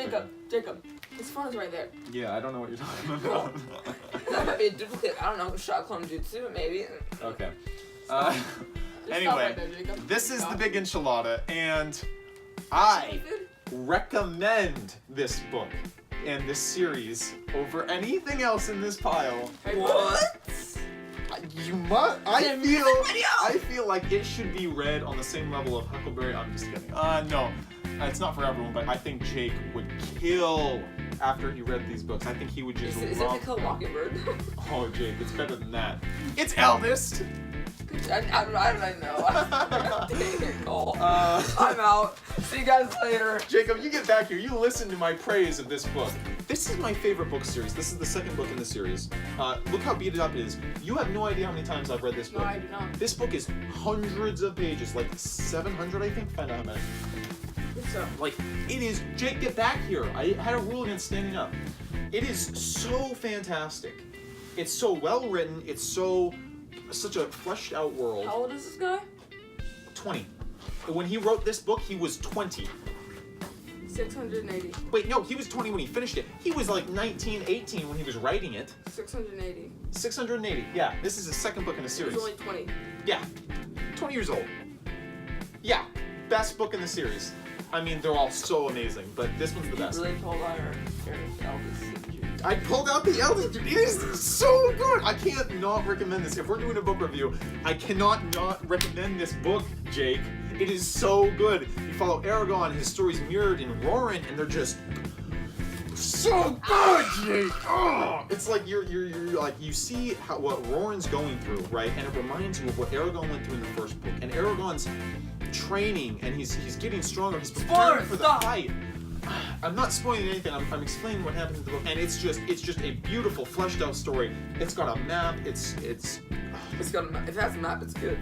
Speaker 3: Jacob. His phone is right there.
Speaker 1: Yeah, I don't know what you're talking about.
Speaker 2: That might be a duplicate. I don't know. Shot clone jutsu, maybe.
Speaker 1: Okay.
Speaker 3: Just stop
Speaker 1: Anyway,
Speaker 3: right there, Jacob.
Speaker 1: this is
Speaker 3: Stop.
Speaker 1: the big enchilada, and I recommend this book and this series over anything else in this pile.
Speaker 2: What?
Speaker 1: You must. I
Speaker 2: Video!
Speaker 1: feel like it should be read on the same level of Huckleberry. I'm just kidding. No, it's not for everyone. But I think Jake would kill after he read these books. I think he would just
Speaker 2: Is it
Speaker 1: love.
Speaker 2: to kill Mockingbird?
Speaker 1: Oh, Jake, it's better than that. It's Eldest.
Speaker 2: I don't know. Dang it, Cole. I'm out. See you guys later.
Speaker 1: Jacob, you get back here. You listen to my praise of this book. This is my favorite book series. This is the second book in the series. Look how beat it up it is. You have no idea how many times I've read this
Speaker 3: No,
Speaker 1: book.
Speaker 3: I do not.
Speaker 1: This book is hundreds of pages, like 700, I think. Find out how many.
Speaker 3: So,
Speaker 1: Like, it is. Jake, get back here. I had a rule against standing up. It is so fantastic. It's so well written. It's such a fleshed out world.
Speaker 3: how old is this guy?
Speaker 1: 20. When he wrote this book, he was 20.
Speaker 3: 680.
Speaker 1: Wait, no, he was 20 when he finished it. He was like 19, 18 when he was writing it.
Speaker 3: 680.
Speaker 1: 680. Yeah, this is his second book in the
Speaker 3: He
Speaker 1: series.
Speaker 3: was only 20.
Speaker 1: Yeah, 20 years old. Yeah, best book in the series. I mean, they're all so amazing, but this one's the
Speaker 2: You
Speaker 1: best.
Speaker 2: really pulled out our Eldest.
Speaker 1: I pulled out the Eldest, dude. It is so good. I can't not recommend this. If we're doing a book review, I cannot not recommend this book, Jake. It is so good. You follow Aragon, his stories mirrored in Roland, and they're just so good, Jake. Oh, it's like you're like you see what Roland's going through, right? And it reminds you of what Aragon went through in the first book. And Aragon's training, and he's getting stronger. He's preparing for the fight. I'm not spoiling anything. I'm explaining what happens in the book, and it's just a beautiful, fleshed out story. It's got a map. It's
Speaker 2: got a map. If it has a map, it's good.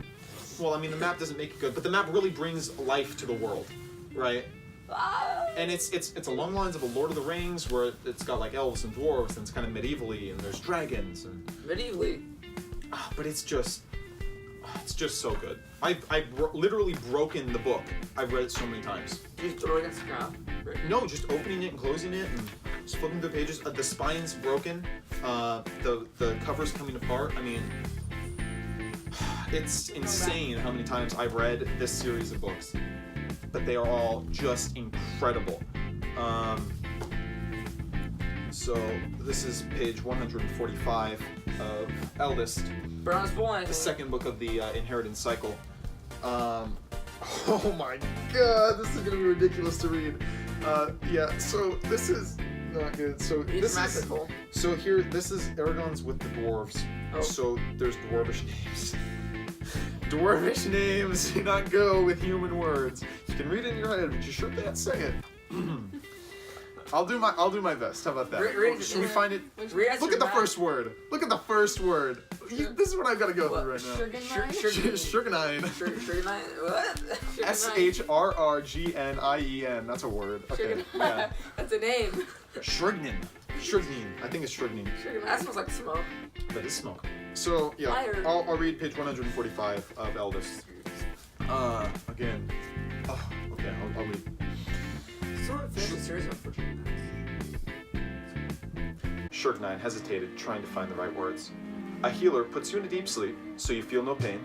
Speaker 1: well, I mean, the map doesn't make it good, but the map really brings life to the world, right? And it's along the lines of a Lord of the Rings, where it's got like elves and dwarves, and it's kind of medievally, and there's dragons and
Speaker 2: Medievally.
Speaker 1: but it's just so good. I've literally broken the book. I've read it so many times.
Speaker 2: You just throw it against the ground. Right?
Speaker 1: No, just opening it and closing it and just flipping through the pages. The spine's broken. The cover's coming apart. I mean, it's insane how many times I've read this series of books. But they are all just incredible. So this is page 145 of Eldest.
Speaker 2: Brown's boy.
Speaker 1: The second book of the Inheritance Cycle. Oh my god, this is gonna be ridiculous to read. Yeah, so this is not good. So this is Aragon's with the dwarves.
Speaker 2: Oh.
Speaker 1: So there's dwarvish names. Dwarvish names do not go with human words. You can read it in your head, but you sure can't say it. I'll do my best. How about that? Should we find it? Look at the first word. Look at the first word. This is what I've got to go through right now. Sugargnine.
Speaker 2: Sugargnine? What?
Speaker 1: Shrrgnien. That's a word. Okay. Yeah.
Speaker 3: That's a name.
Speaker 1: Shrrgnien. I think it's Shrrgnien.
Speaker 2: That smells like smoke.
Speaker 1: That is smoke. So yeah, I'll read page 145 of Eldest. Again. Oh, okay, I'll read.
Speaker 2: Sort of finished the series unfortunately.
Speaker 1: Shrrgnien hesitated, trying to find the right words. A healer puts you in a deep sleep, so you feel no pain.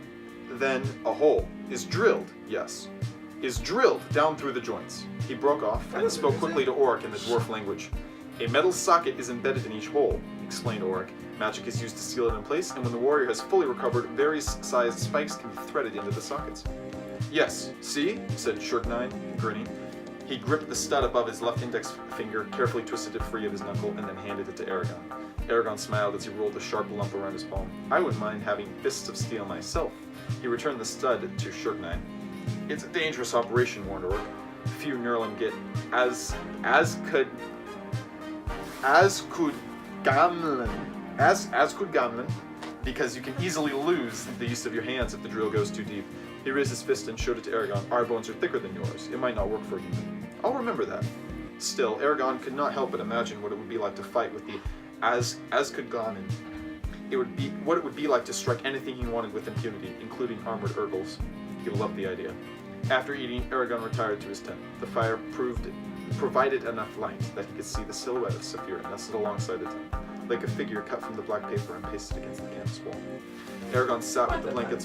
Speaker 1: Then a hole is drilled, yes, is drilled down through the joints. He broke off and spoke quickly to Oric in the dwarf language. A metal socket is embedded in each hole, explained Oric. Magic is used to seal it in place, and when the warrior has fully recovered, various sized spikes can be threaded into the sockets. Yes, see, said Shrrgnien, grinning. He gripped the stud above his left index finger, carefully twisted it free of his knuckle, and then handed it to Aragon. Aragon smiled as he rolled a sharp lump around his palm. I wouldn't mind having fists of steel myself. He returned the stud to Shrrgnien. It's a dangerous operation, warned Oric. Few Nerlin get as could Gamlin, because you can easily lose the use of your hands if the drill goes too deep. He raised his fist and showed it to Aragon. Our bones are thicker than yours. It might not work for you. I'll remember that. Still, Aragon could not help but imagine what it would be like to fight with the Azkudgamen. What it would be like to strike anything he wanted with impunity, including armored Urgles. He loved the idea. After eating, Aragon retired to his tent. The fire provided enough light that he could see the silhouette of Saphira nestled alongside the tent, like a figure cut from the black paper and pasted against the canvas wall. Aragon sat with the blankets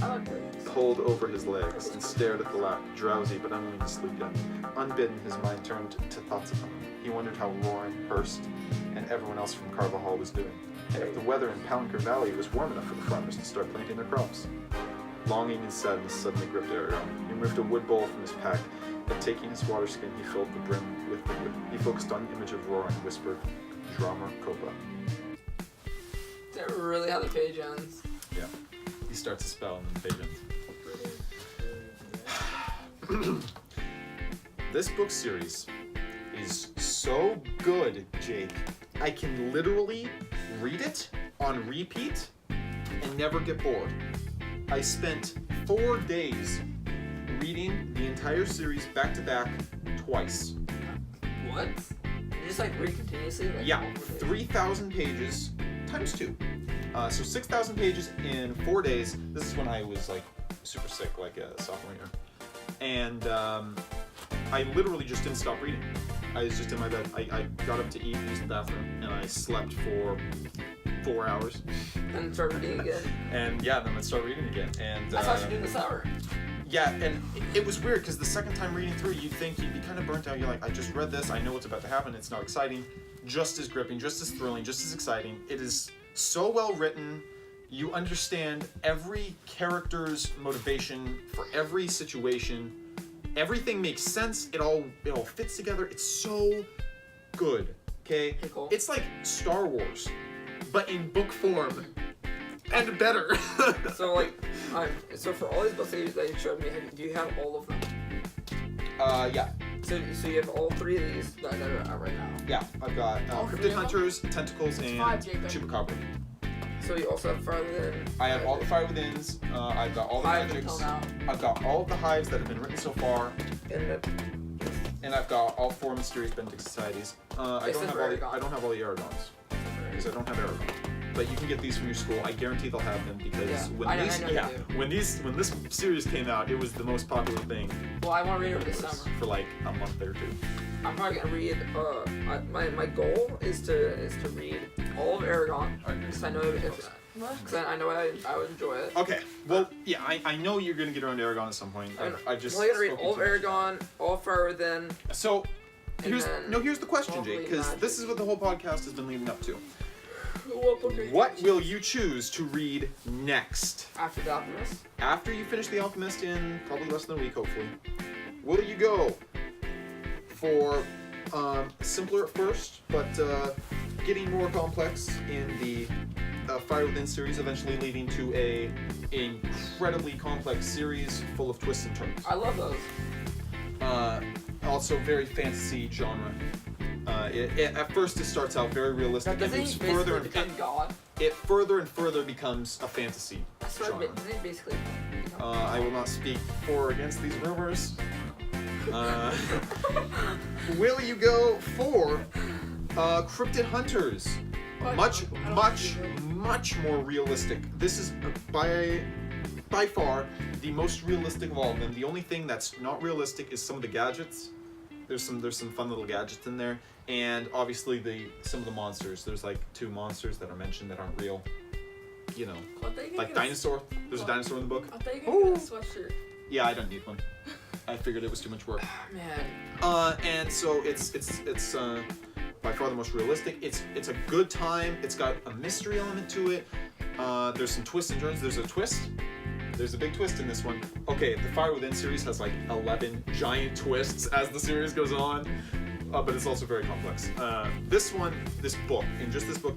Speaker 1: pulled over his legs and stared at the lap, drowsy but unwilling to sleep yet. Unbidden, his mind turned to thoughts of him. He wondered how Roy, Hurst, and everyone else from Carva Hall was doing, and if the weather in Palanker Valley was warm enough for the farmers to start planting their crops. Longing and sadness suddenly gripped Aragon. He removed a wood bowl from his pack, and taking his water skin, he filled the brim with liquid. He focused on the image of Roy and whispered, Drama Copa.
Speaker 2: Is that really how the page ends?
Speaker 1: Yeah. He starts a spell and then the page ends. This book series is so good, Jake. I can literally read it on repeat and never get bored. I spent 4 days reading the entire series back to back twice.
Speaker 2: What? You just like read continuously? Like,
Speaker 1: yeah, 3,000 pages times 2. So 6,000 pages in 4 days. This is when I was like super sick, like a sophomore year. And I literally just didn't stop reading. I was just in my bed. I got up to eat, used the bathroom, and I slept for 4 hours.
Speaker 2: And start reading again.
Speaker 1: And yeah, then I'd start reading again. And
Speaker 2: I thought you did this hour.
Speaker 1: Yeah, and it was weird because the second time reading through, you'd think you'd be kind of burnt out. You're like, I just read this. I know what's about to happen. It's not exciting. Just as gripping, just as thrilling, just as exciting. It is so well written. You understand every character's motivation for every situation. Everything makes sense. It all fits together. It's so good. Okay?
Speaker 2: Cool.
Speaker 1: It's like Star Wars, but in book form. And better.
Speaker 2: So like, so for all these books that you showed me, do you have all of them?
Speaker 1: Yeah.
Speaker 2: So you have all 3 of these that are out right now?
Speaker 1: Yeah, I've got Cryptid Hunters, Tentacles, and Chupacabra.
Speaker 2: So you also have Fire Within?
Speaker 1: I have all the Fire Withins, I've got all the Magyks, I've got all of the hives that have been written so far, and I've got all 4 Mysterious Benedict Societies. I don't have all the Aragons, because I don't have Aragon. but you can get these from your school. I guarantee they'll have them because
Speaker 2: Yeah,
Speaker 1: when
Speaker 2: I know
Speaker 1: these,
Speaker 2: they
Speaker 1: yeah,
Speaker 2: do.
Speaker 1: when this series came out, it was the most popular thing
Speaker 2: Well, I want to read it over the summer.
Speaker 1: for like a month or two.
Speaker 2: I'm probably gonna read. My goal is to read all of Aragon because I know I know I would enjoy it.
Speaker 1: Okay, well, yeah, I know you're gonna get around to Aragon at some point. I just.
Speaker 2: I'm gonna read
Speaker 1: spoken
Speaker 2: all of
Speaker 1: too much.
Speaker 2: Aragon, all of Fire Within.
Speaker 1: So,
Speaker 2: And
Speaker 1: here's
Speaker 2: then
Speaker 1: the question,
Speaker 2: probably
Speaker 1: Jake, because
Speaker 2: Magic.
Speaker 1: this is what the whole podcast has been leading up to.
Speaker 3: What book are you
Speaker 1: What will you choose to read next?
Speaker 2: After The Alchemist.
Speaker 1: After you finish The Alchemist in probably less than a week, hopefully, will you go for simpler at first, but getting more complex in the Fire Within series, eventually leading to a incredibly complex series full of twists and turns?
Speaker 2: I love those.
Speaker 1: Also very fantasy genre. At first it starts out very realistic and
Speaker 2: Doesn't
Speaker 1: moves
Speaker 2: he
Speaker 1: further
Speaker 2: basically
Speaker 1: and
Speaker 2: become God?
Speaker 1: it further and further becomes a fantasy
Speaker 2: I swear,
Speaker 1: genre.
Speaker 2: doesn't he basically become
Speaker 1: I will not speak for or against these rumors. Will you go for Cryptid Hunters? Much more realistic. This is by far the most realistic of all of them. The only thing that's not realistic is some of the gadgets. There's some fun little gadgets in there, and obviously some of the monsters. There's like 2 monsters that are mentioned that aren't real. You know, like dinosaur. There's a dinosaur in the book.
Speaker 3: I thought you were gonna get a sweatshirt.
Speaker 1: Yeah, I don't need one. I figured it was too much work.
Speaker 2: Man.
Speaker 1: And so it's by far the most realistic. It's a good time. It's got a mystery element to it. There's some twists and turns. There's a twist. There's a big twist in this one. Okay, the Fire Within series has like 11 giant twists as the series goes on, but it's also very complex. This book,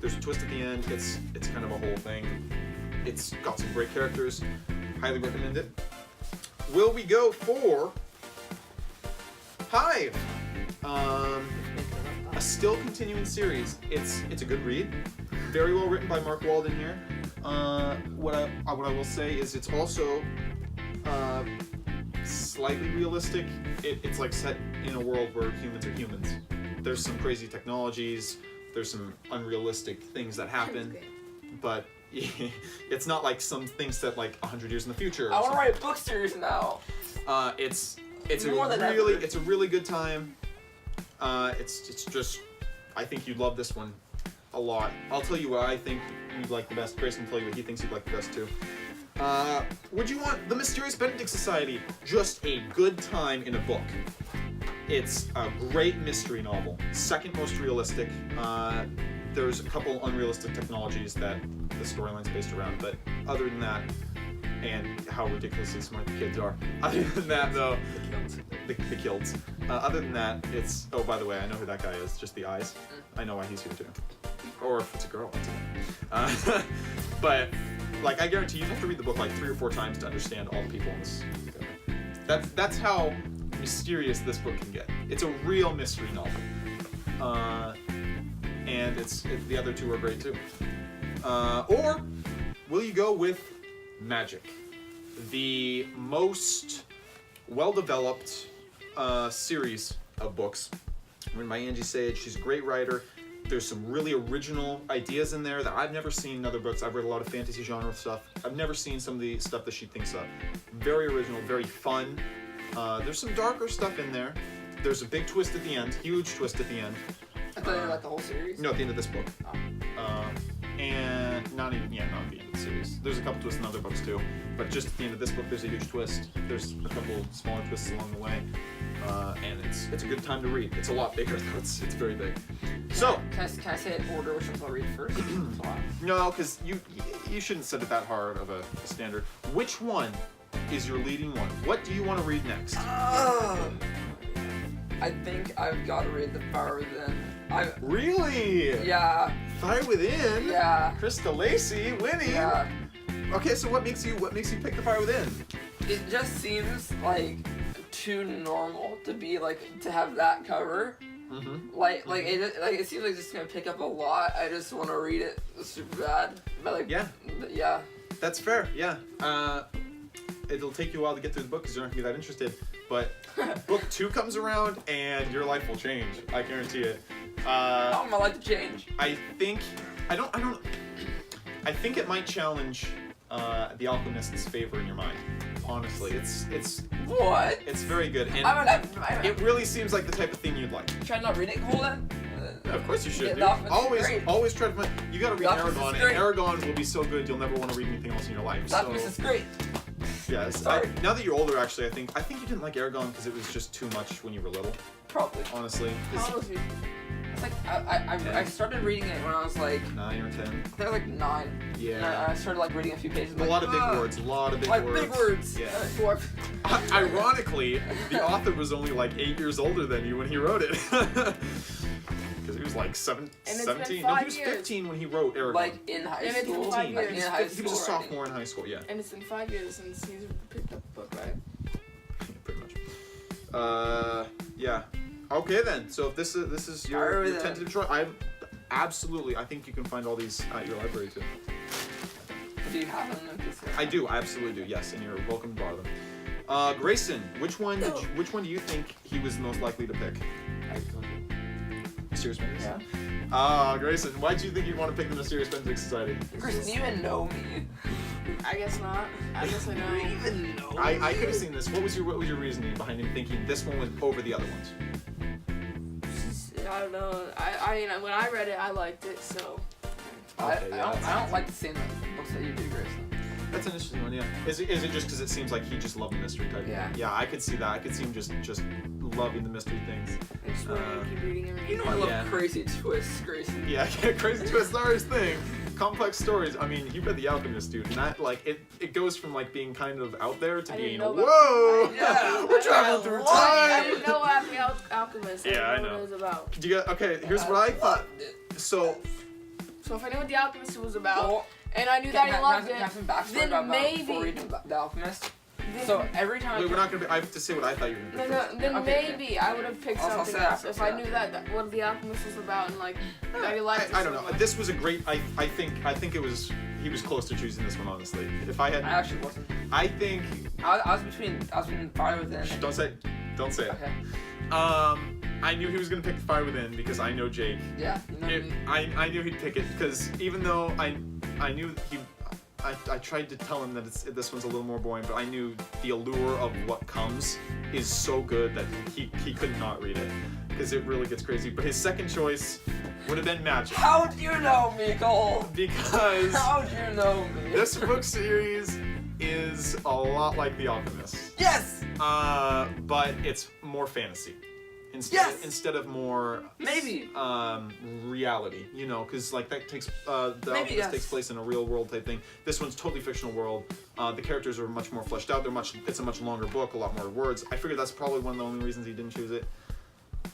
Speaker 1: there's a twist at the end. It's kind of a whole thing. It's got some great characters. Highly recommend it. Will we go for H.I.V.E? A still continuing series. It's a good read. Very well written by Mark Walden here. What I will say is it's also slightly realistic. It's like set in a world where humans are humans. There's some crazy technologies. There's some unrealistic things that happen, but it's not like some things set like 100 years in the future.
Speaker 2: I want to write a book series now.
Speaker 1: It's
Speaker 2: More than ever.
Speaker 1: it's a really good time. It's just I think you'd love this one a lot. I'll tell you what I think you'd like the best. Grayson will tell you what he thinks you'd like the best too. Would you want The Mysterious Benedict Society? Just a good time in a book. It's a great mystery novel. Second most realistic. There's a couple unrealistic technologies that the storyline's based around, but other than that, and how ridiculously smart the kids are. Other than that, though, the kills. Other than that, it's. Oh, by the way, I know who that guy is. Just the eyes. I know why he's here too. Or if it's a girl, it's okay. But like, I guarantee you have to read the book like 3 or 4 times to understand all the people in this. That's how mysterious this book can get. It's a real mystery novel. And the other 2 are great too. Or will you go with Magyk, the most well-developed series of books written by Angie. She's a great writer. There's some really original ideas in there that I've never seen in other books. I've read a lot of fantasy genre stuff. I've never seen some of the stuff that she thinks of. Very original, very fun. There's some darker stuff in there. There's a big twist at the end, huge twist at the end.
Speaker 2: I thought you like the whole series.
Speaker 1: No, at the end of this book. And not at the end of the series. There's a couple twists in other books too, but just at the end of this book, there's a huge twist. There's a couple smaller twists along the way, and it's a good time to read. It's a lot bigger though. It's very big. So
Speaker 2: Can I say it in order which ones I'll read first? It's a lot.
Speaker 1: no, because you shouldn't set it that hard of a standard. Which one is your leading one? What do you want to read next?
Speaker 2: I think I've got to read The Fire Within.
Speaker 1: Really?
Speaker 2: Yeah.
Speaker 1: Fire Within?
Speaker 2: Yeah.
Speaker 1: Krista Lacey winning.
Speaker 2: Yeah.
Speaker 1: Okay, so what makes you pick The Fire Within?
Speaker 2: It just seems like too normal to be like to have that cover.
Speaker 1: Mm-hmm.
Speaker 2: It seems like it's just gonna pick up a lot. I just want to read it super bad. But like yeah.
Speaker 1: That's fair. Yeah. It'll take you a while to get through the book because you're not gonna be that interested. But book 2 comes around and your life will change. I guarantee it.
Speaker 2: I want my life to change.
Speaker 1: I think I don't. I think it might challenge The Alchemist's favor in your mind. Honestly, it's
Speaker 2: What?
Speaker 1: it's very good, and it really seems like the type of thing you'd like.
Speaker 2: Try not reading it, Walden.
Speaker 1: Of course you should.
Speaker 2: Yeah,
Speaker 1: Dude.
Speaker 2: The Alchemist is great.
Speaker 1: Always try to find. You gotta read
Speaker 2: The Alchemist
Speaker 1: Aragon,
Speaker 2: is
Speaker 1: and
Speaker 2: great.
Speaker 1: Aragon will be so good you'll never want to read anything else in your life.
Speaker 2: The Alchemist is great.
Speaker 1: Yes.
Speaker 2: Sorry.
Speaker 1: Now that you're older, actually, I think you didn't like Aragon because it was just too much when you were little.
Speaker 2: Probably.
Speaker 1: Honestly.
Speaker 3: How old is he?
Speaker 2: It's like I started reading it when I was like
Speaker 1: 9 or 10.
Speaker 2: I think I was like 9.
Speaker 1: Yeah.
Speaker 2: And I started like reading a few pages.
Speaker 1: A lot of big words. A lot of big
Speaker 2: Like
Speaker 1: words.
Speaker 2: big words.
Speaker 1: Yeah.
Speaker 3: Dwarf.
Speaker 1: Ironically, the author was only like 8 years older than you when he wrote it. Because he was like 17.
Speaker 3: it's
Speaker 1: No,
Speaker 3: been
Speaker 1: he
Speaker 3: 5
Speaker 1: was
Speaker 3: years.
Speaker 1: 15 when he wrote Aragon.
Speaker 2: Like in high
Speaker 3: And it's been
Speaker 2: school.
Speaker 3: 5
Speaker 2: Like
Speaker 3: years.
Speaker 2: in high
Speaker 1: he was a
Speaker 2: school
Speaker 1: sophomore in high school, yeah.
Speaker 3: And it's been 5 years since he's picked up the book, right?
Speaker 1: Pretty much. Yeah. Okay then. So if this is your tentative choice, I think you can find all these at your library too.
Speaker 2: Do you have them?
Speaker 1: I do. I absolutely do. Yes, and you're welcome to borrow them. Grayson, which one do you think he was most likely to pick? Mysterious Benedict?
Speaker 2: Yeah.
Speaker 1: Grayson, why do you think you'd want to pick the Mysterious Benedict Society?
Speaker 2: Chris, do you even know me?
Speaker 3: I guess not. I guess I
Speaker 2: Do
Speaker 3: know.
Speaker 2: you even know
Speaker 1: I could have seen this. What was your reasoning behind him thinking this one was over the other ones?
Speaker 3: I don't know. I mean, when I read it, I liked it, so.
Speaker 2: I
Speaker 1: Okay, yeah,
Speaker 2: don't like the same books that you do, Grayson.
Speaker 1: That's an interesting one, yeah. Is it just because it seems like he just loved the mystery type?
Speaker 2: Yeah.
Speaker 1: Yeah, I could see that. I could see him just loving the mystery things.
Speaker 3: I just want to keep reading everything.
Speaker 2: You know I love
Speaker 1: Yeah.
Speaker 2: crazy twists, Grayson.
Speaker 1: Yeah, Crazy Twist are his thing. Complex stories. I mean, he read The Alchemist, dude, and that like it goes from like being kind of out there to
Speaker 3: I
Speaker 1: being
Speaker 3: didn't know
Speaker 1: whoa,
Speaker 2: Yeah.
Speaker 1: we're traveling through
Speaker 3: I
Speaker 1: time.
Speaker 3: didn't know about the Alchemist.
Speaker 1: Yeah, I
Speaker 3: I didn't know
Speaker 1: know.
Speaker 3: what it was about.
Speaker 1: Do you get, okay? Here's what I thought. So
Speaker 3: So if I knew what the Alchemist was about,
Speaker 2: Well,
Speaker 3: and I knew that he loved it,
Speaker 2: have some backstory
Speaker 3: then
Speaker 2: about
Speaker 3: maybe-
Speaker 2: before reading about The Alchemist.
Speaker 3: then,
Speaker 2: So every time
Speaker 1: wait, we're not gonna. I have to say what I thought you were gonna do. first.
Speaker 3: then
Speaker 2: Okay,
Speaker 3: maybe I would have picked
Speaker 2: I'll
Speaker 3: something
Speaker 2: say
Speaker 3: else
Speaker 2: that,
Speaker 3: if I knew that what the Alchemist was about and like that he liked it
Speaker 1: I don't
Speaker 3: so
Speaker 1: know.
Speaker 3: much.
Speaker 1: This was a great. I think it was. He was close to choosing this one, honestly. If I had,
Speaker 2: I actually wasn't.
Speaker 1: I think.
Speaker 2: I was between Fire Within.
Speaker 1: Don't say it.
Speaker 2: Okay.
Speaker 1: I knew he was gonna pick the Fire Within because I know Jake.
Speaker 2: Yeah. You know me.
Speaker 1: I knew he'd pick it because even though I knew I tried to tell him that this one's a little more boring, but I knew the allure of what comes is so good that he could not read it because it really gets crazy. But his second choice would have been Magic.
Speaker 2: How do you know me, Cole?
Speaker 1: Because
Speaker 2: How do you know me?
Speaker 1: this book series is a lot like The Alchemist.
Speaker 2: Yes.
Speaker 1: But it's more fantasy.
Speaker 2: Yes!
Speaker 1: Instead of more
Speaker 2: Maybe.
Speaker 1: reality, you know, because like that takes the
Speaker 2: Maybe,
Speaker 1: Alchemist
Speaker 2: yes.
Speaker 1: takes place in a real world type thing. This one's totally fictional world. The characters are much more fleshed out. It's a much longer book, a lot more words. I figured that's probably one of the only reasons he didn't choose it.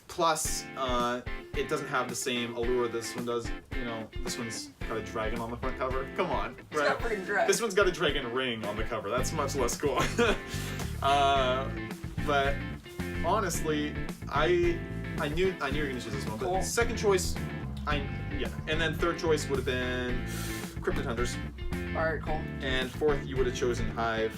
Speaker 1: Plus, it doesn't have the same allure this one does. You know, this one's got a dragon on the front cover. Come on,
Speaker 2: It's got a freaking dress.
Speaker 1: this one's got a dragon ring on the cover. That's much less cool. But honestly, I knew you were gonna choose this one. But
Speaker 2: Cool.
Speaker 1: second choice, and then third choice would have been Cryptid Hunters,
Speaker 2: Alright, Cole.
Speaker 1: and fourth you would have chosen Hive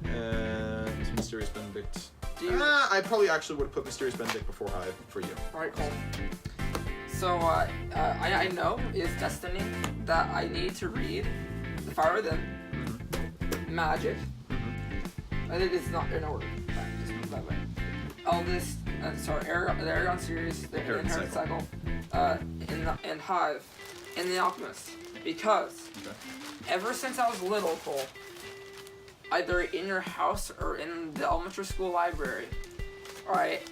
Speaker 1: and Mysterious Benedict.
Speaker 2: Do you?
Speaker 1: I probably actually would have put Mysterious Benedict before Hive for you.
Speaker 2: Alright, Cole. So, I know it's destiny that I need to read The Fire Within, Magic. I think it's not in order. Just move that way. Eldest, the Aragon series, the Inheritance Cycle, and Hive, and The Alchemist. Because ever since I was little, Cole, either in your house or in the elementary school library, alright,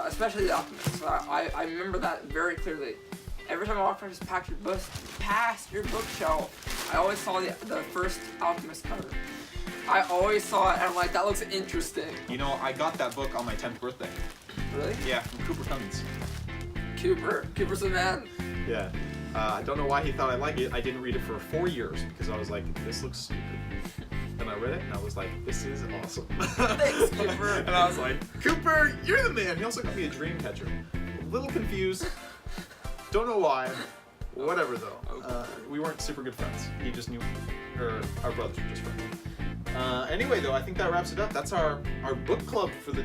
Speaker 2: especially The Alchemist. So I remember that very clearly. Every time I walked past your bookshelf, I always saw the first Alchemist cover. I always saw it and I'm like, that looks interesting.
Speaker 1: You know, I got that book on my 10th birthday.
Speaker 2: Really?
Speaker 1: Yeah, from Cooper Cummins.
Speaker 2: Cooper's a man.
Speaker 1: Yeah. I don't know why he thought I liked it. I didn't read it for 4 years because I was like, this looks stupid. And I read it and I was like, this is awesome.
Speaker 2: Thanks, Cooper.
Speaker 1: And I was like, Cooper, you're the man. He also got me a dream catcher. A little confused. Don't know why. Whatever though. We weren't super good friends. He just knew, our brothers were just friends. Anyway though, I think that wraps it up. That's our book club for the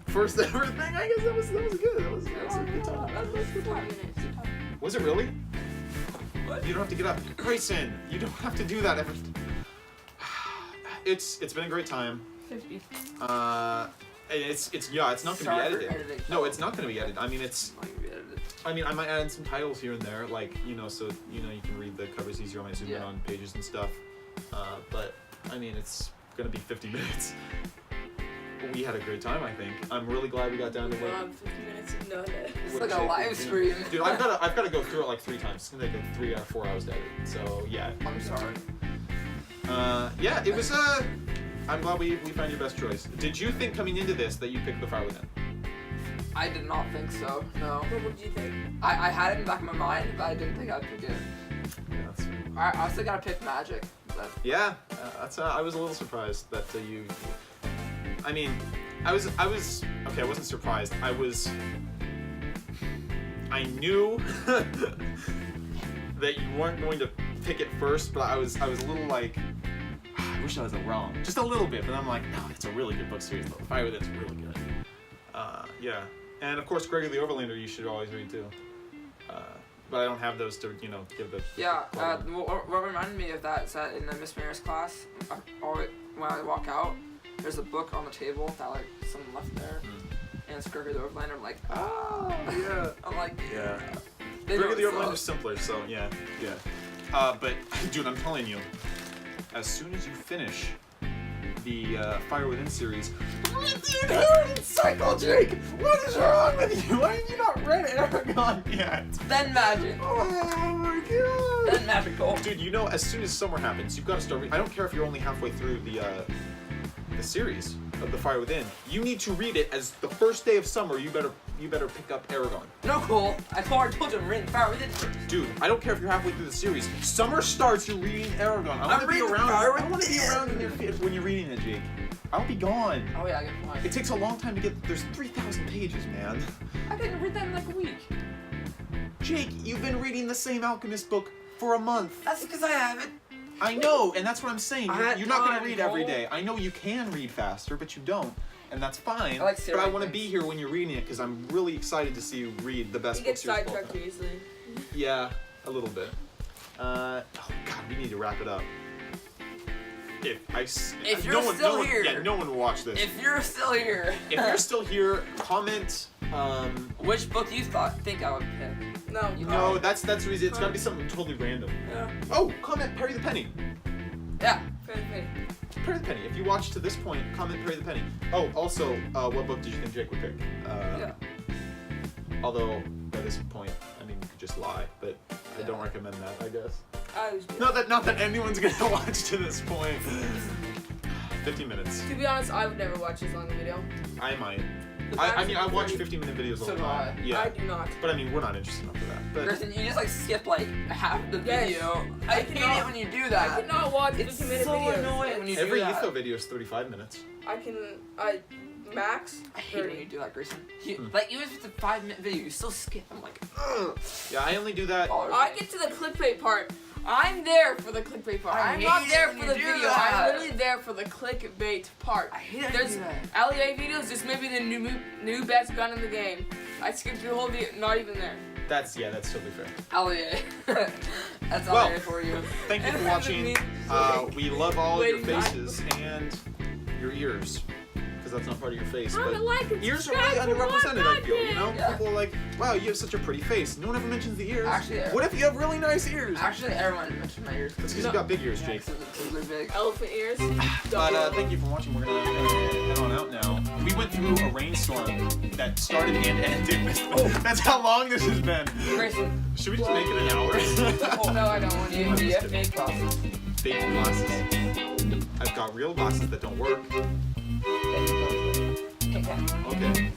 Speaker 1: first ever thing. I guess that was good. That was a good time.
Speaker 2: That was a good time.
Speaker 1: Was it really?
Speaker 2: What?
Speaker 1: You don't have to get up. Grayson, you don't have to do that every... It's been a great time.
Speaker 2: 50.
Speaker 1: It's not going to be
Speaker 2: Sorry for
Speaker 1: edited.
Speaker 2: editing.
Speaker 1: No, it's not going to be edited. I mean, it's...
Speaker 2: Not gonna be edited.
Speaker 1: I mean, I might add some titles here and there, like, you know, so, you know, you can read the covers easier. I might zoom in on pages and stuff. But, I mean, it's going to be 50 minutes. We had a great time, I think. I'm really glad we got down to it.
Speaker 3: 50 minutes of no net.
Speaker 2: It's like a live stream.
Speaker 1: Dude, I've got to go through it like 3 times. It's going to take like 3 or 4 hours to edit. So, yeah.
Speaker 2: I'm sorry.
Speaker 1: Yeah, it was, I'm glad we found your best choice. Did you think coming into this that you picked The Fire Within?
Speaker 2: I did not think so, no.
Speaker 3: What would you think?
Speaker 2: I had it in the back of my mind, but I didn't think I'd pick it.
Speaker 1: Yeah, that's fair.
Speaker 2: I also gotta pick Magyk.
Speaker 1: Yeah, that's. I was a little surprised that you. I mean, I was. Okay, I wasn't surprised. I knew that you weren't going to pick it first, but I was a little like, I wish I was wrong, just a little bit. But I'm like, no, it's a really good book series. The Fire Within's really good. Yeah, and of course, Gregory the Overlander you should always read too. But I don't have those to, you know, give the...
Speaker 2: Yeah, what reminded me of that is that in the Miss Mayor's class, when I walk out, there's a book on the table that, like, someone left there, and it's Gregory the Overlander. I'm like,
Speaker 1: oh, yeah.
Speaker 2: I'm like,
Speaker 1: yeah.
Speaker 2: They
Speaker 1: Gregory the
Speaker 2: don't
Speaker 1: Overlander's simpler, so yeah. But, dude, I'm telling you, as soon as you finish the Fire Within series, read the Inheritance Cycle, Jake! What is wrong with you? Why have you not read Aragon yet?
Speaker 2: Then Magyk.
Speaker 1: Oh my god!
Speaker 2: Then Magical.
Speaker 1: Dude, you know, as soon as summer happens, you've got to start reading. I don't care if you're only halfway through the series of The Fire Within. You need to read it as the first day of summer. You better pick up Aragon.
Speaker 2: No, cool. I told you I'm reading Fire Within first.
Speaker 1: Dude, I don't care if you're halfway through the series. Summer starts, you're reading Aragon. I want to be around. I want to be around when you're reading it, Jake. I'll be gone.
Speaker 2: Oh yeah, good point.
Speaker 1: It takes a long time to get. There's 3,000 pages, man.
Speaker 2: I didn't read that in like a week.
Speaker 1: Jake, you've been reading the same Alchemist book for a month.
Speaker 2: That's because I haven't.
Speaker 1: I know, and that's what I'm saying. You're not going to read every
Speaker 2: Cole.
Speaker 1: day. I know you can read faster, but you don't, and that's fine.
Speaker 2: I like
Speaker 1: but I want to
Speaker 2: things.
Speaker 1: be here when you're reading it because I'm really excited to see you read the best
Speaker 3: You
Speaker 1: book
Speaker 3: get
Speaker 1: series of all
Speaker 3: sidetracked
Speaker 1: time.
Speaker 3: easily.
Speaker 1: Yeah, a little bit. Oh God, we need to wrap it up.
Speaker 2: If you're
Speaker 1: no one,
Speaker 2: still
Speaker 1: no one,
Speaker 2: here,
Speaker 1: yeah, no one will watch this.
Speaker 2: If you're still here,
Speaker 1: If you're still here, comment.
Speaker 2: which book you think I would pick?
Speaker 3: No.
Speaker 1: No, that's the reason. It's got to be something totally random.
Speaker 3: Yeah.
Speaker 1: Oh, comment Perry the Penny.
Speaker 2: Yeah.
Speaker 3: Fair.
Speaker 1: Perry the Penny. If you watched to this point, comment Perry the Penny. Oh, also, what book did you think Jake would pick?
Speaker 2: Yeah.
Speaker 1: Although, by this point, I mean, you could just lie, but I don't recommend that, I guess.
Speaker 3: I was
Speaker 1: Not that anyone's gonna watch to this point. 50 minutes.
Speaker 3: To be honest, I would never watch this long video.
Speaker 1: I might.
Speaker 3: The
Speaker 1: I mean, I
Speaker 3: maximum
Speaker 1: watch
Speaker 3: 30
Speaker 1: 50-minute videos all
Speaker 2: So
Speaker 1: the
Speaker 2: do
Speaker 1: time.
Speaker 2: I.
Speaker 1: Yeah.
Speaker 3: I do not.
Speaker 1: But I mean, we're not interested enough for that. But
Speaker 2: Kristen, you just like skip like half the
Speaker 3: Yes.
Speaker 2: video. I hate it when you do that.
Speaker 3: I cannot watch
Speaker 2: It's
Speaker 3: 50-minute
Speaker 2: so
Speaker 3: videos.
Speaker 2: annoying when you
Speaker 1: every
Speaker 2: do that.
Speaker 1: Etho video is 35 minutes.
Speaker 3: Max
Speaker 2: I hate when
Speaker 3: 30.
Speaker 2: you do that, Grayson. Like even if it's a 5-minute video, you still skip. I'm like, ugh.
Speaker 1: Yeah, I only do that.
Speaker 3: I get to the clickbait part. I'm there for the clickbait part.
Speaker 2: I
Speaker 3: I'm not
Speaker 2: hate
Speaker 3: there
Speaker 2: it when
Speaker 3: for
Speaker 2: you
Speaker 3: the
Speaker 2: do
Speaker 3: video.
Speaker 2: that.
Speaker 3: I'm literally there for the clickbait part.
Speaker 2: I hate it when
Speaker 3: There's
Speaker 2: you do that.
Speaker 3: LEA videos, just maybe the new best gun in the game. I skipped through the whole video, not even there.
Speaker 1: That's totally fair.
Speaker 2: LEA. That's
Speaker 1: Well,
Speaker 2: LEA for you.
Speaker 1: Thank you for watching. We love all your faces and your ears. Because that's not part of your face. But ears are really underrepresented, I feel, you know?
Speaker 2: Yeah.
Speaker 1: People are like, wow, you have such a pretty face. No one ever mentions the ears.
Speaker 2: Actually,
Speaker 1: what if you have really nice ears?
Speaker 2: Actually, everyone mentioned my ears.
Speaker 1: That's because you got big ears, Jake.
Speaker 2: Because they're big.
Speaker 3: Elephant ears.
Speaker 1: But thank you for watching. We're gonna head on out now. We went through a rainstorm that started and ended with. That's how long this has been.
Speaker 2: Grayson.
Speaker 1: Should we just make it an hour?
Speaker 2: Oh, no, I don't want you. You have fake glasses.
Speaker 1: Fake glasses. I've got real glasses that don't work.
Speaker 2: Okay.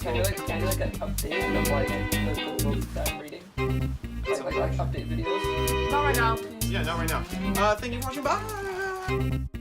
Speaker 2: Can you like an update of like the books that I'm reading? Like update videos?
Speaker 3: Not right now, please.
Speaker 1: Yeah, not right now. Thank you for watching. Bye.